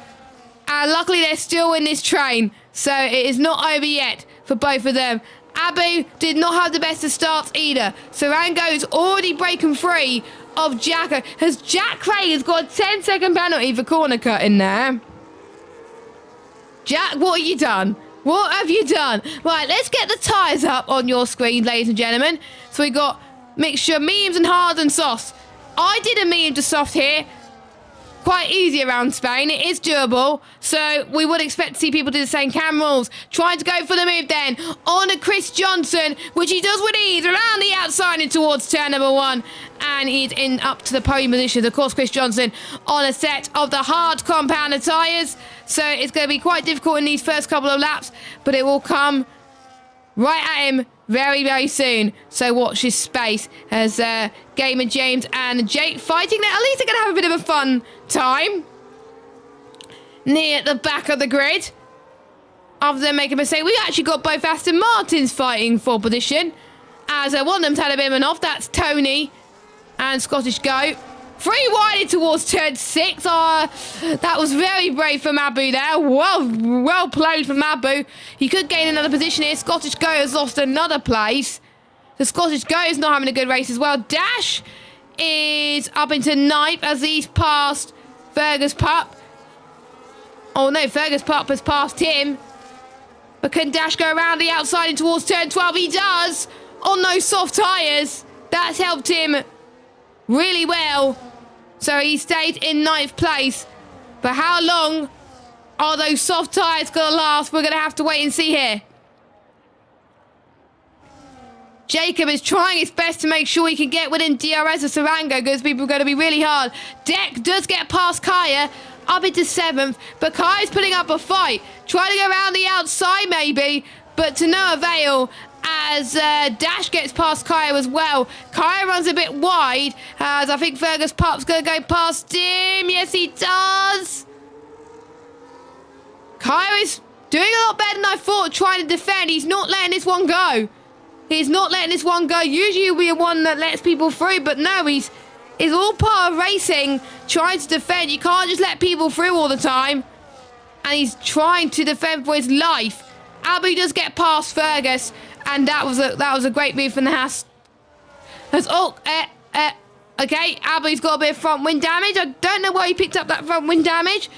[SPEAKER 1] And luckily they're still in this train. So it is not over yet for both of them. Abu did not have the best of starts either. Sarango's already breaking free of Jacko. Has Jack Craig has got a 10-second penalty for corner cut in there. Jack, what have you done? What have you done? Right, let's get the tyres up on your screen, ladies and gentlemen. So we got mixture mediums and hard and soft. I did a medium to soft here. Quite easy around Spain. It is doable. So we would expect to see people do the same. Cam Rules trying to go for the move then on to Chris Johnson, which he does with ease around the outside and towards turn number 1. And he's in up to the podium positions. Of course, Chris Johnson on a set of the hard compounder tyres. So it's going to be quite difficult in these first couple of laps, but it will come right at him very, very soon. So watch this space as Gamer James and Jake fighting there. At least they're going to have a bit of a fun time near the back of the grid. After they make a mistake, we actually got both Aston Martins fighting for position. As one of them's had a bit of an off. That's Tony and Scottish Go. 3 wide towards turn 6. That was very brave from Abu there. Well played from Abu. He could gain another position here. Scottish Go has lost another place. The Scottish Go is not having a good race as well. Dash is up into 9th as he's passed Fergus Pup. Oh no, Fergus Pup has passed him. But can Dash go around the outside and towards turn 12? He does on those soft tyres. That's helped him really well. So he stayed in 9th place. But how long are those soft tyres going to last? We're going to have to wait and see here. Jacob is trying his best to make sure he can get within DRS of Sarango because people are going to be really hard. Deck does get past Kaya up into 7th, but Kaya's putting up a fight. Trying to go around the outside maybe, but to no avail as Dash gets past Kaya as well. Kaya runs a bit wide as I think Fergus Pup's going to go past him. Yes, he does. Kaya is doing a lot better than I thought trying to defend. He's not letting this one go. He's not letting this one go. Usually he'll be the one that lets people through, but no, he's all part of racing, trying to defend. You can't just let people through all the time. And he's trying to defend for his life. Abu does get past Fergus, and that was a great move from the Haas. Okay, Abby's got a bit of front wind damage. I don't know why he picked up that front wind damage.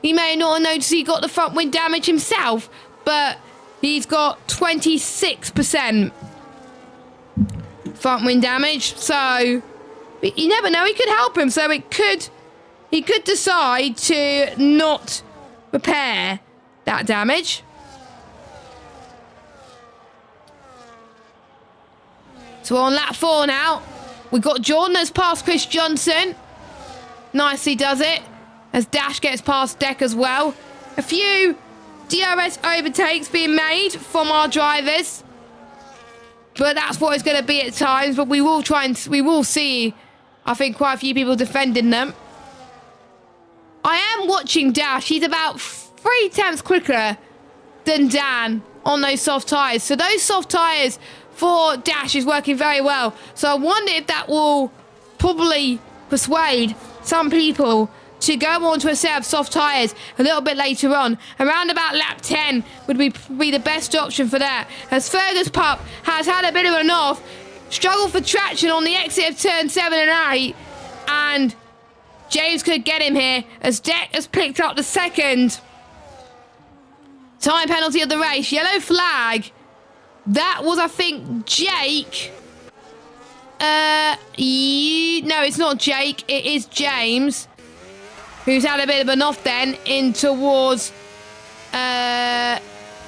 [SPEAKER 1] He may not have noticed he got the front wind damage himself, but he's got 26% front wind damage. So you never know, he could help him. So he could decide to not repair that damage. So we're on lap 4 now. We've got Jordan has passed Chris Johnson. Nicely does it. As Dash gets past Deck as well. A few DRS overtakes being made from our drivers. But that's what it's going to be at times. But we will see, I think, quite a few people defending them. I am watching Dash. He's about 3 tenths quicker than Dan on those soft tyres. So those soft tyres for Dash is working very well. So I wonder if that will probably persuade some people to go on to a set of soft tyres a little bit later on. Around about lap 10 would be the best option for that. As Fergus Pup has had a bit of an off, struggled for traction on the exit of turn 7 and 8, and James could get him here as Deck has picked up the second time penalty of the race. Yellow flag. That was, I think, Jake. No, it's not Jake. It is James, who's had a bit of an off then in towards... yeah,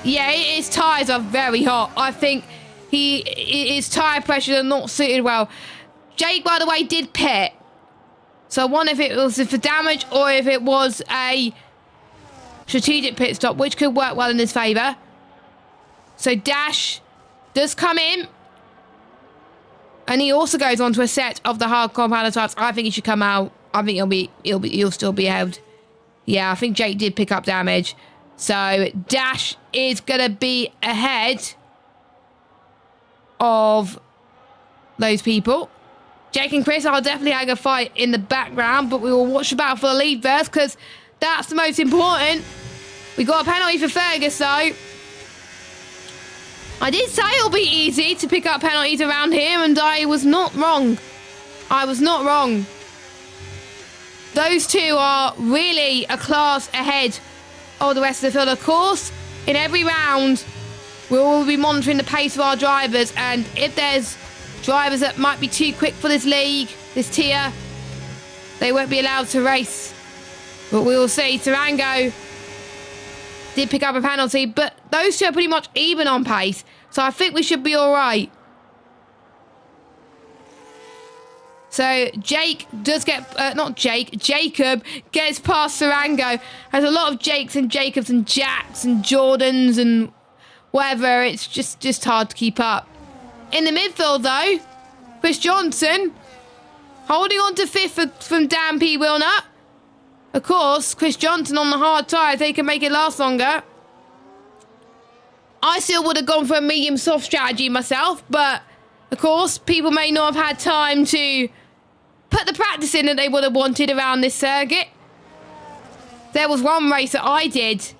[SPEAKER 1] his tyres are very hot. I think his tyre pressures are not suited well. Jake, by the way, did pit. So I wonder if it was for damage or if it was a strategic pit stop, which could work well in his favour. So Dash does come in. And he also goes on to a set of the hard compounder types. I think he should come out. I think he'll still be held. Yeah, I think Jake did pick up damage. So Dash is gonna be ahead of those people. Jake and Chris are definitely having a fight in the background, but we will watch the battle for the lead first because that's the most important. We got a penalty for Fergus though. I did say it'll be easy to pick up penalties around here, and I was not wrong. I was not wrong. Those two are really a class ahead of the rest of the field. Of course, in every round, we'll be monitoring the pace of our drivers, and if there's drivers that might be too quick for this league, this tier, they won't be allowed to race. But we will see. Tarango did pick up a penalty, but those two are pretty much even on pace, so I think we should be all right. So Jake does get, Jacob gets past Tarango. There's a lot of Jakes and Jacobs and Jacks and Jordans and whatever. It's just hard to keep up. In the midfield though, Chris Johnson holding on to 5th from Dan P. Wilnut. Of course, Chris Johnson on the hard tyres, they can make it last longer. I still would have gone for a medium soft strategy myself, but of course, people may not have had time to put the practice in that they would have wanted around this circuit. There was one race that I did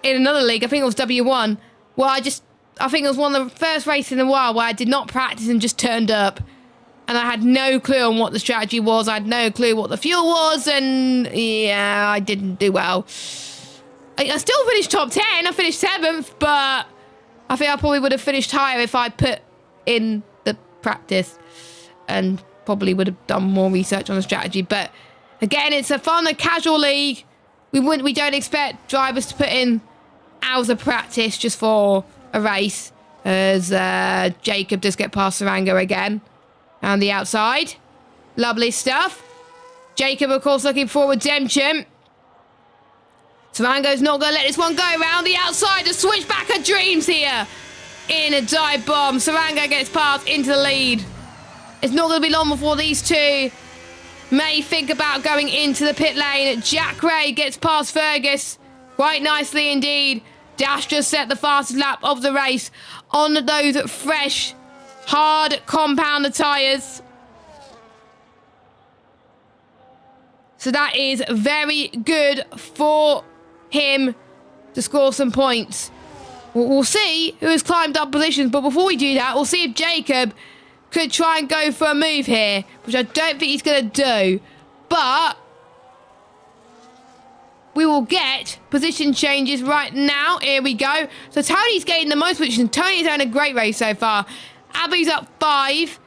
[SPEAKER 1] in another league, I think it was W1, where I think it was one of the first races in a while where I did not practice and just turned up. And I had no clue on what the strategy was. I had no clue what the fuel was. And yeah, I didn't do well. I still finished top 10. I finished 7th. But I think I probably would have finished higher if I put in the practice. And probably would have done more research on the strategy. But again, it's a fun and casual league. We don't expect drivers to put in hours of practice just for a race. As Jacob does get past Sarango again. And the outside. Lovely stuff. Jacob, of course, looking for redemption. Sarango's not going to let this one go around the outside. The switchback of dreams here in a dive bomb. Sarango gets past into the lead. It's not going to be long before these two may think about going into the pit lane. Jack Ray gets past Fergus quite nicely indeed. Dash just set the fastest lap of the race on those fresh hard compounder tyres. So that is very good for him to score some points. We'll see who has climbed up positions. But before we do that, we'll see if Jacob could try and go for a move here, which I don't think he's going to do. But we will get position changes right now. Here we go. So Tony's getting the most position. Tony's having a great race so far. Abby's up 5.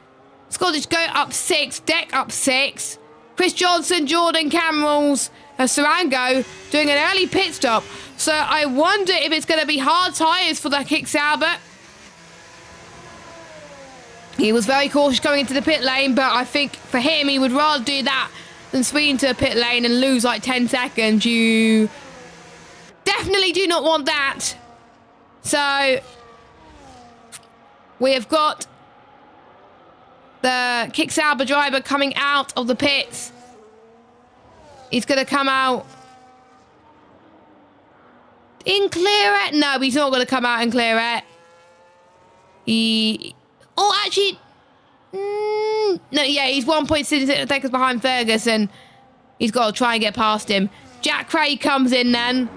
[SPEAKER 1] Scottish Goat up 6. Deck up 6. Chris Johnson, Jordan Camrals, Sarango doing an early pit stop. So I wonder if it's going to be hard tyres for the Kicks Albert. He was very cautious going into the pit lane, but I think for him, he would rather do that than speed into a pit lane and lose like 10 seconds. You definitely do not want that. So we have got the Kicks Albert driver coming out of the pits. He's going to come out in Clearette. No, he's not going to come out in Clearette. Oh, actually, no, yeah, he's 1.6 seconds behind Ferguson. He's got to try and get past him. Jack Craig comes in then.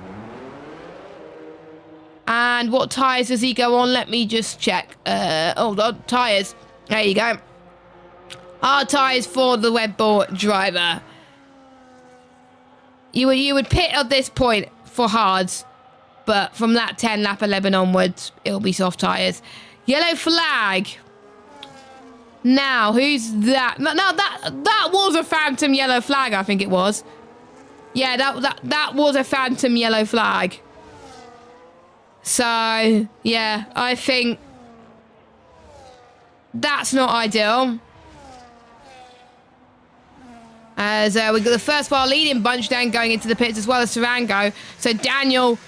[SPEAKER 1] And what tyres does he go on? Let me just check. Hold on, tyres. There you go. Hard tyres for the Red Bull driver. You would pit at this point for hards, but from that 10 lap 11 onwards, it'll be soft tyres. Yellow flag. Now, who's that? No, that was a phantom yellow flag, I think it was. Yeah, that was a phantom yellow flag. So, yeah, I think that's not ideal. As we got the first of our leading bunch then going into the pits as well as Sarango. So Daniel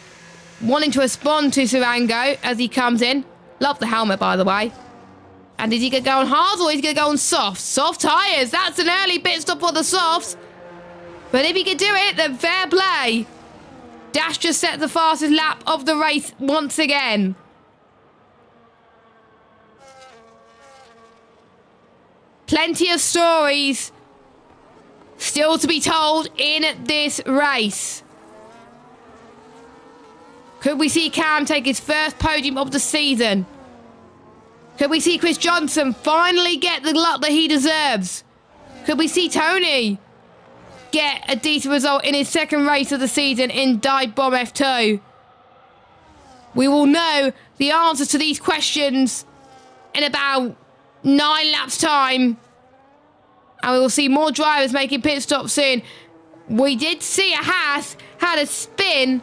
[SPEAKER 1] wanting to respond to Sarango as he comes in. Love the helmet, by the way. And is he going to go on hard or is he going to go on soft? Soft tyres. That's an early pit stop for the softs. But if he can do it, then fair play. Dash just set the fastest lap of the race once again. Plenty of stories still to be told in this race. Could we see Cam take his first podium of the season? Could we see Chris Johnson finally get the luck that he deserves? Could we see Tony get a decent result in his second race of the season in Dive Bomb F2? We will know the answers to these questions in about 9 laps time. And we will see more drivers making pit stops soon. We did see a Haas had a spin.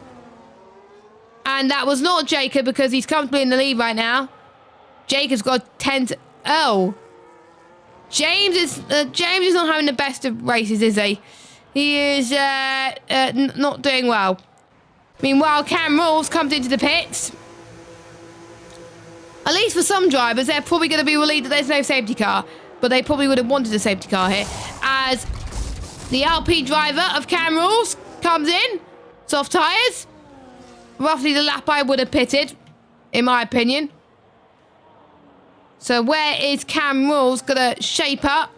[SPEAKER 1] And that was not Jacob because he's comfortably in the lead right now. Jacob's got 10 to... Oh. James is not having the best of races, is he? He is not doing well. Meanwhile, Cam Rawls comes into the pits. At least for some drivers, they're probably going to be relieved that there's no safety car. But they probably would have wanted a safety car here. As the LP driver of Cam Rawls comes in. Soft tyres. Roughly the lap I would have pitted, in my opinion. So where is Cam Rawls going to shape up?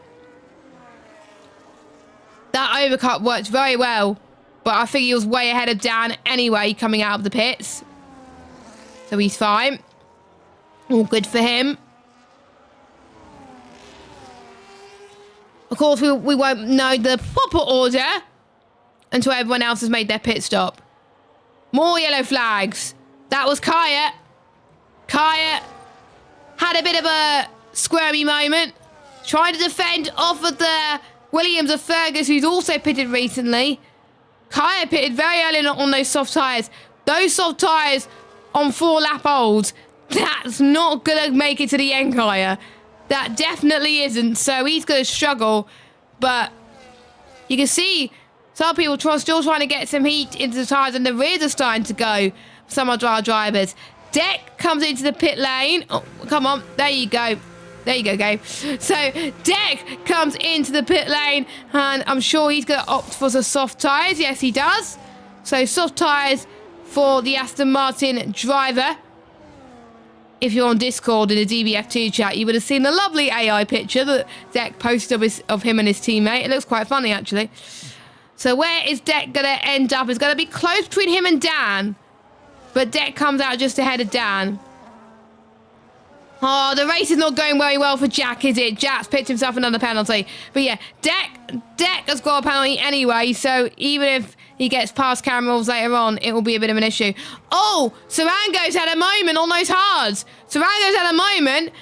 [SPEAKER 1] That overcut worked very well. But I think he was way ahead of Dan anyway, coming out of the pits. So he's fine. All good for him. Of course, we won't know the proper order until everyone else has made their pit stop. More yellow flags. That was Kaya. Kaya had a bit of a squirmy moment. Trying to defend off of the Williams of Fergus, who's also pitted recently. Kaya pitted very early on those soft tyres. Those soft tyres on 4 lap olds. That's not going to make it to the end, Kaya. That definitely isn't. So he's going to struggle. But you can see some people still trying to get some heat into the tyres, and the rears are starting to go for some of our drivers. Deck comes into the pit lane. Oh, come on. There you go. There you go, Gabe. So Deck comes into the pit lane, and I'm sure he's going to opt for the soft tyres. Yes, he does. So soft tyres for the Aston Martin driver. If you're on Discord in the DBF2 chat, you would have seen the lovely AI picture that Deck posted of him and his teammate. It looks quite funny, actually. So where is Deck going to end up? It's going to be close between him and Dan. But Deck comes out just ahead of Dan. Oh, the race is not going very well for Jack, is it? Jack's picked himself another penalty. But yeah, Deck has got a penalty anyway, so even if he gets past camera rules later on, it will be a bit of an issue. Oh, Sarango's had a moment on those hards. Sarango's had a moment.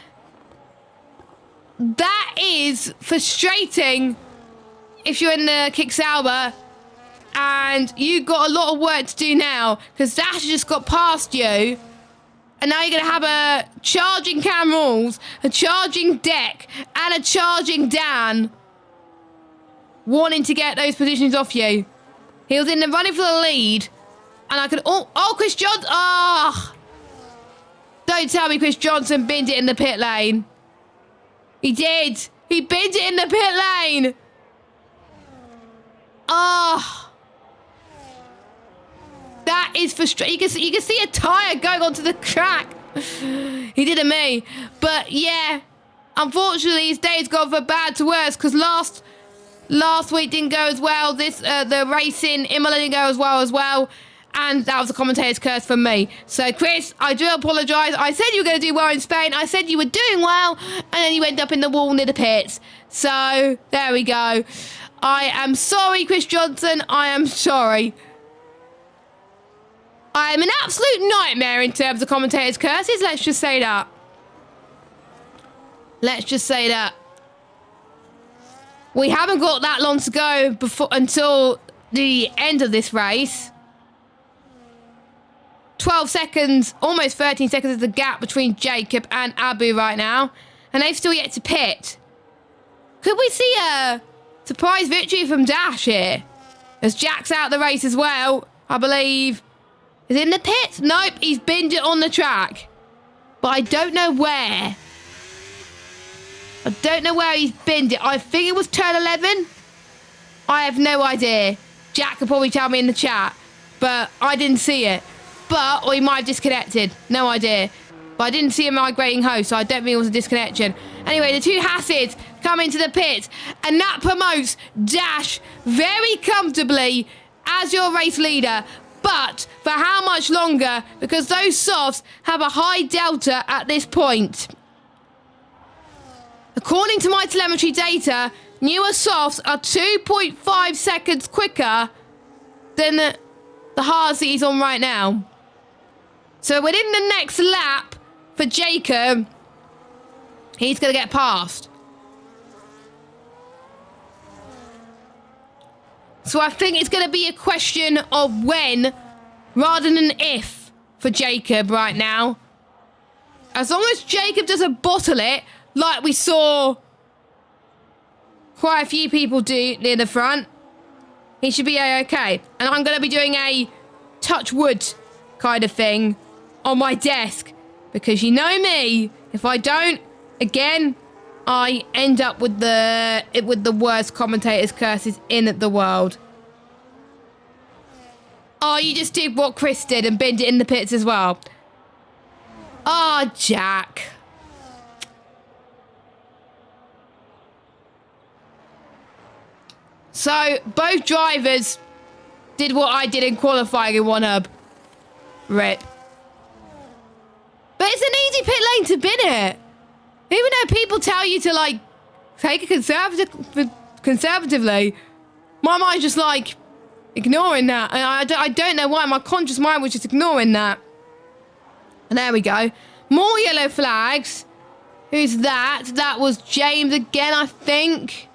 [SPEAKER 1] That is frustrating if you're in the Kick-Sauber and you've got a lot of work to do now because Dash just got past you. And now you're going to have a charging Cam Rules, a charging Deck, and a charging Dan wanting to get those positions off you. He was in the running for the lead. And I could... Oh, Chris Johnson. Ah! Oh. Don't tell me Chris Johnson binned it in the pit lane. He did. He binned it in the pit lane. Ah! Oh. That is frustrating. You can see a tyre going onto the track. He did it me. But yeah, unfortunately, his day's gone from bad to worse because last week didn't go as well. The race in Imola didn't go as well. And that was a commentator's curse from me. So, Chris, I do apologise. I said you were going to do well in Spain. I said you were doing well. And then you end up in the wall near the pits. So, there we go. I am sorry, Chris Johnson. I am sorry. I am an absolute nightmare in terms of commentators' curses. Let's just say that. Let's just say that. We haven't got that long to go until the end of this race. 12 seconds, almost 13 seconds is the gap between Jacob and Abu right now. And they've still yet to pit. Could we see a surprise victory from Dash here? As Jack's out the race as well, I believe. Is he in the pits? Nope, he's binned it on the track. But I don't know where. I don't know where he's binned it. I think it was turn 11. I have no idea. Jack could probably tell me in the chat. But I didn't see it. Or he might have disconnected. No idea. But I didn't see a migrating host, so I don't think it was a disconnection. Anyway, the two Hassids come into the pit. And that promotes Dash very comfortably as your race leader. But for how much longer? Because those softs have a high delta at this point. According to my telemetry data, newer softs are 2.5 seconds quicker than the hards that he's on right now. So within the next lap for Jacob, he's going to get past. So I think it's going to be a question of when rather than if for Jacob right now. As long as Jacob doesn't bottle it like we saw quite a few people do near the front, he should be okay. And I'm going to be doing a touch wood kind of thing on my desk because you know me, if I don't, again, I end up with the worst commentators' curses in the world. Oh, you just did what Chris did and binned it in the pits as well. Oh, Jack. So, both drivers did what I did in qualifying in one hub. Rip. But it's an easy pit lane to bin it. Even though people tell you to, like, take it conservatively, my mind's just, like, ignoring that. And I don't know why. My conscious mind was just ignoring that. And there we go. More yellow flags. Who's that? That was James again, I think.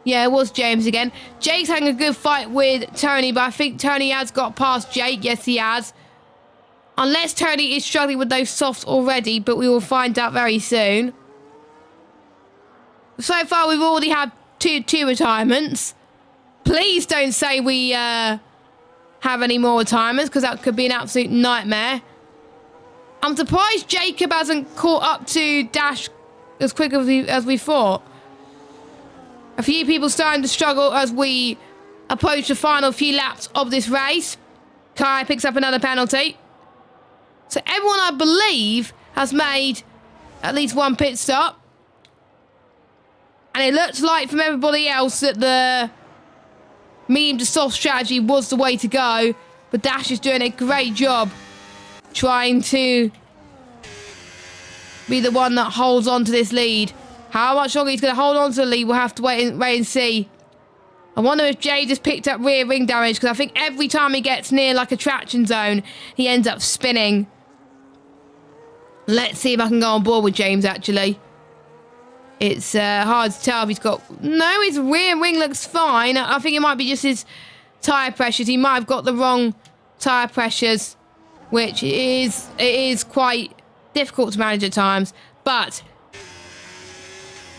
[SPEAKER 1] Yeah, it was James again. Jake's having a good fight with Tony, but I think Tony has got past Jake. Yes, he has. Unless Tony is struggling with those softs already, but we will find out very soon. So far, we've already had two retirements. Please don't say we have any more retirements, because that could be an absolute nightmare. I'm surprised Jacob hasn't caught up to Dash as quick as we thought. A few people starting to struggle as we approach the final few laps of this race. Kai picks up another penalty. So everyone, I believe, has made at least one pit stop. And it looks like from everybody else that the medium to soft strategy was the way to go. But Dash is doing a great job trying to be the one that holds on to this lead. How much longer he's going to hold on to the lead, we'll have to wait and see. I wonder if James has picked up rear wing damage, because I think every time he gets near like a traction zone, he ends up spinning. Let's see if I can go on board with James, actually. It's hard to tell if he's got... No, his rear wing looks fine. I think it might be just his tyre pressures. He might have got the wrong tyre pressures, which is quite difficult to manage at times. But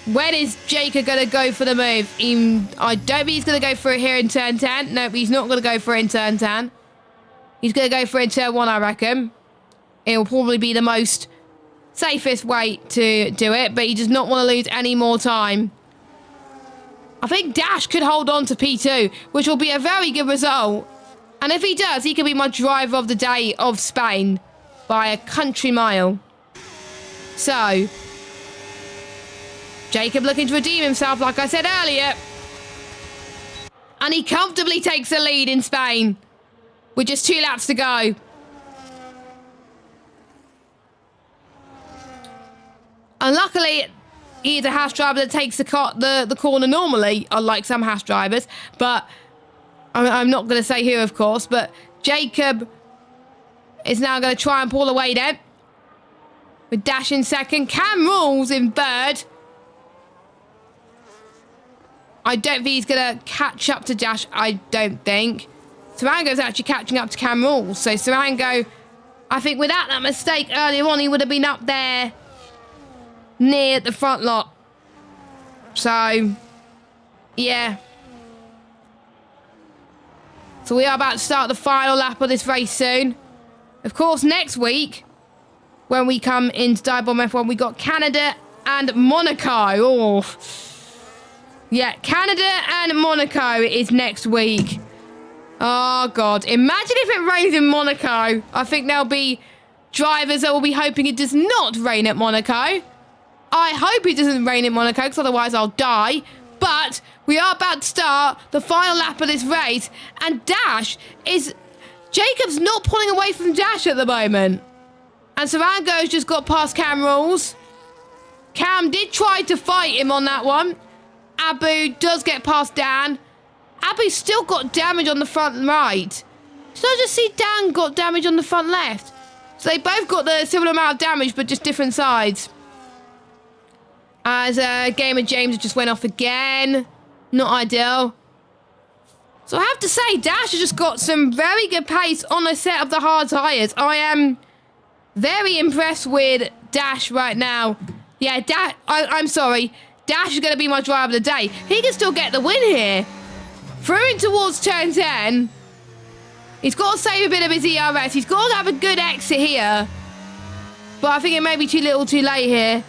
[SPEAKER 1] when is Jacob going to go for the move? I don't think he's going to go for it here in turn 10. No, he's not going to go for it in turn 10. He's going to go for it in turn 1, I reckon. It will probably be the most safest way to do it, but he does not want to lose any more time. I think Dash could hold on to P2, which will be a very good result. And if he does, he could be my driver of the day of Spain by a country mile. So, Jacob looking to redeem himself, like I said earlier. And he comfortably takes the lead in Spain with just 2 laps to go. And luckily, he's a Haas driver that takes the corner normally, unlike some Haas drivers. But I'm not going to say who, of course. But Jacob is now going to try and pull away then. With Dash in second. Cam Rules in third. I don't think he's going to catch up to Dash, I don't think. Sarango's actually catching up to Cam Rules. So Sarango, I think without that mistake earlier on, he would have been up there near the front lot. So, yeah. So we are about to start the final lap of this race soon. Of course, next week, when we come into Dive Bomb F1, we got Canada and Monaco. Oh, yeah, Canada and Monaco is next week. Oh, God. Imagine if it rains in Monaco. I think there'll be drivers that will be hoping it does not rain at Monaco. I hope it doesn't rain in Monaco, because otherwise I'll die. But we are about to start the final lap of this race. And Dash is... Jacob's not pulling away from Dash at the moment. And Sarango's just got past Cam Rules. Cam did try to fight him on that one. Abu does get past Dan. Abu's still got damage on the front right. Did I just see Dan got damage on the front left? So they both got the similar amount of damage, but just different sides. As Gamer James just went off again. Not ideal. So I have to say, Dash has just got some very good pace on a set of the hard tyres. I am very impressed with Dash right now. Yeah, I'm sorry. Dash is going to be my driver of the day. He can still get the win here. Through in towards turn 10. He's got to save a bit of his ERS. He's got to have a good exit here. But I think it may be too little too late here.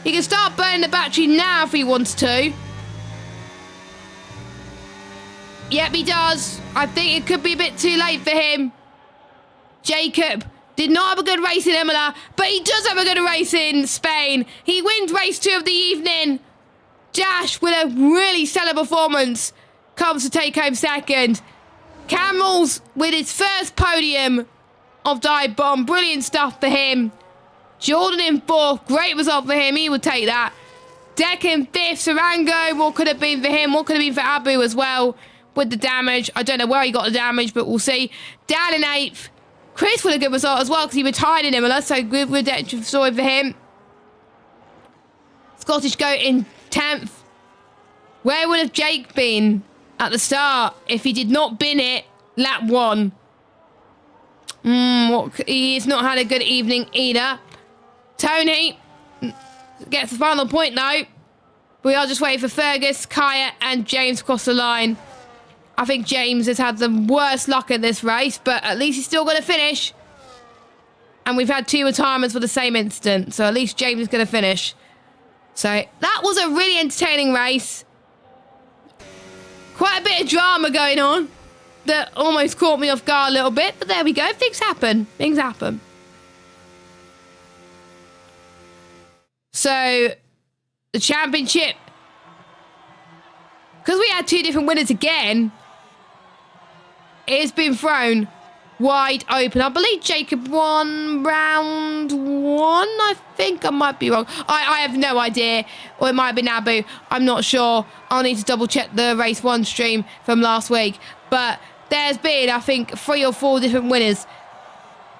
[SPEAKER 1] He can start burning the battery now if he wants to. Yep, he does. I think it could be a bit too late for him. Jacob did not have a good race in Imola, but he does have a good race in Spain. He wins race 2 of the evening. Dash, with a really stellar performance, comes to take home second. Cam Rules with his first podium of Dive Bomb. Brilliant stuff for him. Jordan in 4th. Great result for him. He would take that. Deck in 5th. Sarango. What could have been for him? What could have been for Abu as well with the damage? I don't know where he got the damage, but we'll see. Dan in 8th. Chris with a good result as well because he retired in Imola, so good redemption story for him. Scottish Goat in 10th. Where would have Jake been at the start if he did not bin it lap 1? He's not had a good evening either. Tony gets the final point though. We are just waiting for Fergus, Kaya and James across the line. I think James has had the worst luck in this race, but at least he's still going to finish. And we've had 2 retirements for the same incident, so at least James is going to finish. So that was a really entertaining race. Quite a bit of drama going on that almost caught me off guard a little bit, but there we go. Things happen. Things happen. So, the championship. Because we had 2 different winners again, it has been thrown wide open. I believe Jacob won round 1. I think I might be wrong. I have no idea. Or it might have been Abu. I'm not sure. I'll need to double check the race 1 stream from last week. But there's been, I think, 3 or 4 different winners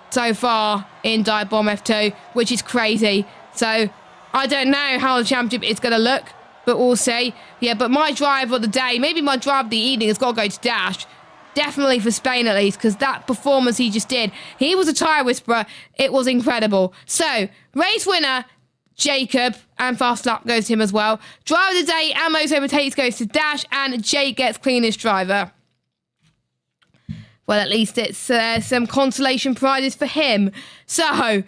[SPEAKER 1] so far in Dive Bomb F2, which is crazy. So I don't know how the championship is going to look, but we'll see. Yeah, but my drive of the day, maybe my drive of the evening, has got to go to Dash. Definitely for Spain at least, because that performance he just did, he was a tyre whisperer. It was incredible. So, race winner, Jacob, and fast luck goes to him as well. Driver of the day, and most overtakes goes to Dash, and Jake gets cleanest driver. Well, at least it's some consolation prizes for him. So,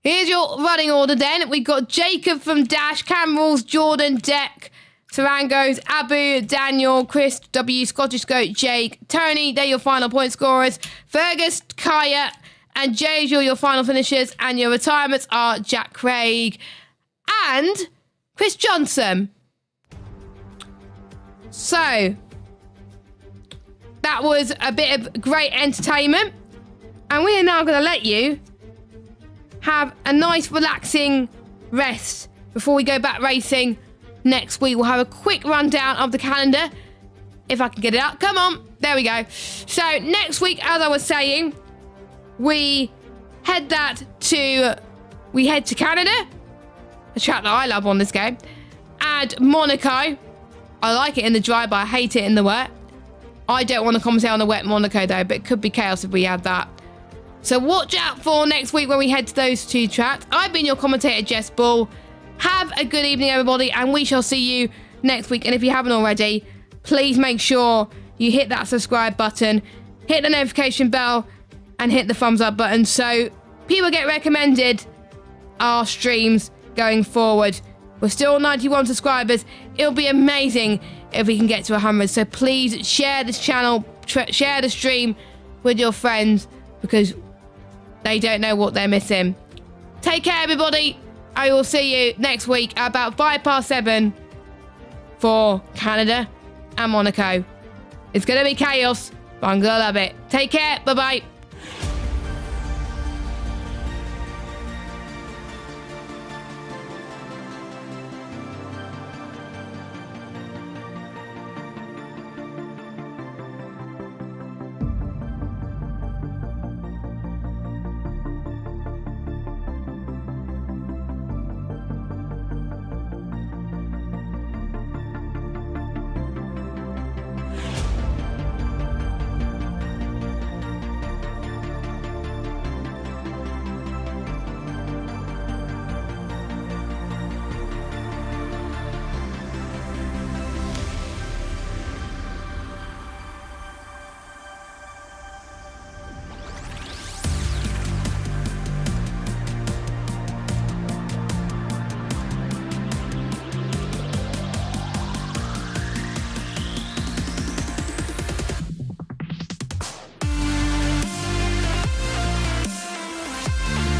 [SPEAKER 1] here's your running order then. We've got Jacob from Dash, Cam Rules, Jordan, Deck, Sarangos, Abu, Daniel, Chris, W, Scottish Goat, Jake, Tony, they're your final point scorers. Fergus, Kaya, and Jade, your final finishers. And your retirements are Jack Craig and Chris Johnson. So, that was a bit of great entertainment. And we are now going to let you have a nice relaxing rest before we go back racing next week. We'll have a quick rundown of the calendar, if I can get it up. Come on, there we go. So next week, as I was saying, we head to Canada, a track that I love on this game, and Monaco. I like it in the dry, but I hate it in the wet. I don't want to commentate on the wet Monaco though, but it could be chaos if we had that. So watch out for next week when we head to those 2 tracks. I've been your commentator, Jess Ball. Have a good evening, everybody, and we shall see you next week. And if you haven't already, please make sure you hit that subscribe button, hit the notification bell, and hit the thumbs up button so people get recommended our streams going forward. We're still 91 subscribers. It'll be amazing if we can get to 100. So please share this channel, share the stream with your friends, because they don't know what they're missing. Take care, everybody. I will see you next week at about 7:05 for Canada and Monaco. It's going to be chaos, but I'm going to love it. Take care. Bye-bye.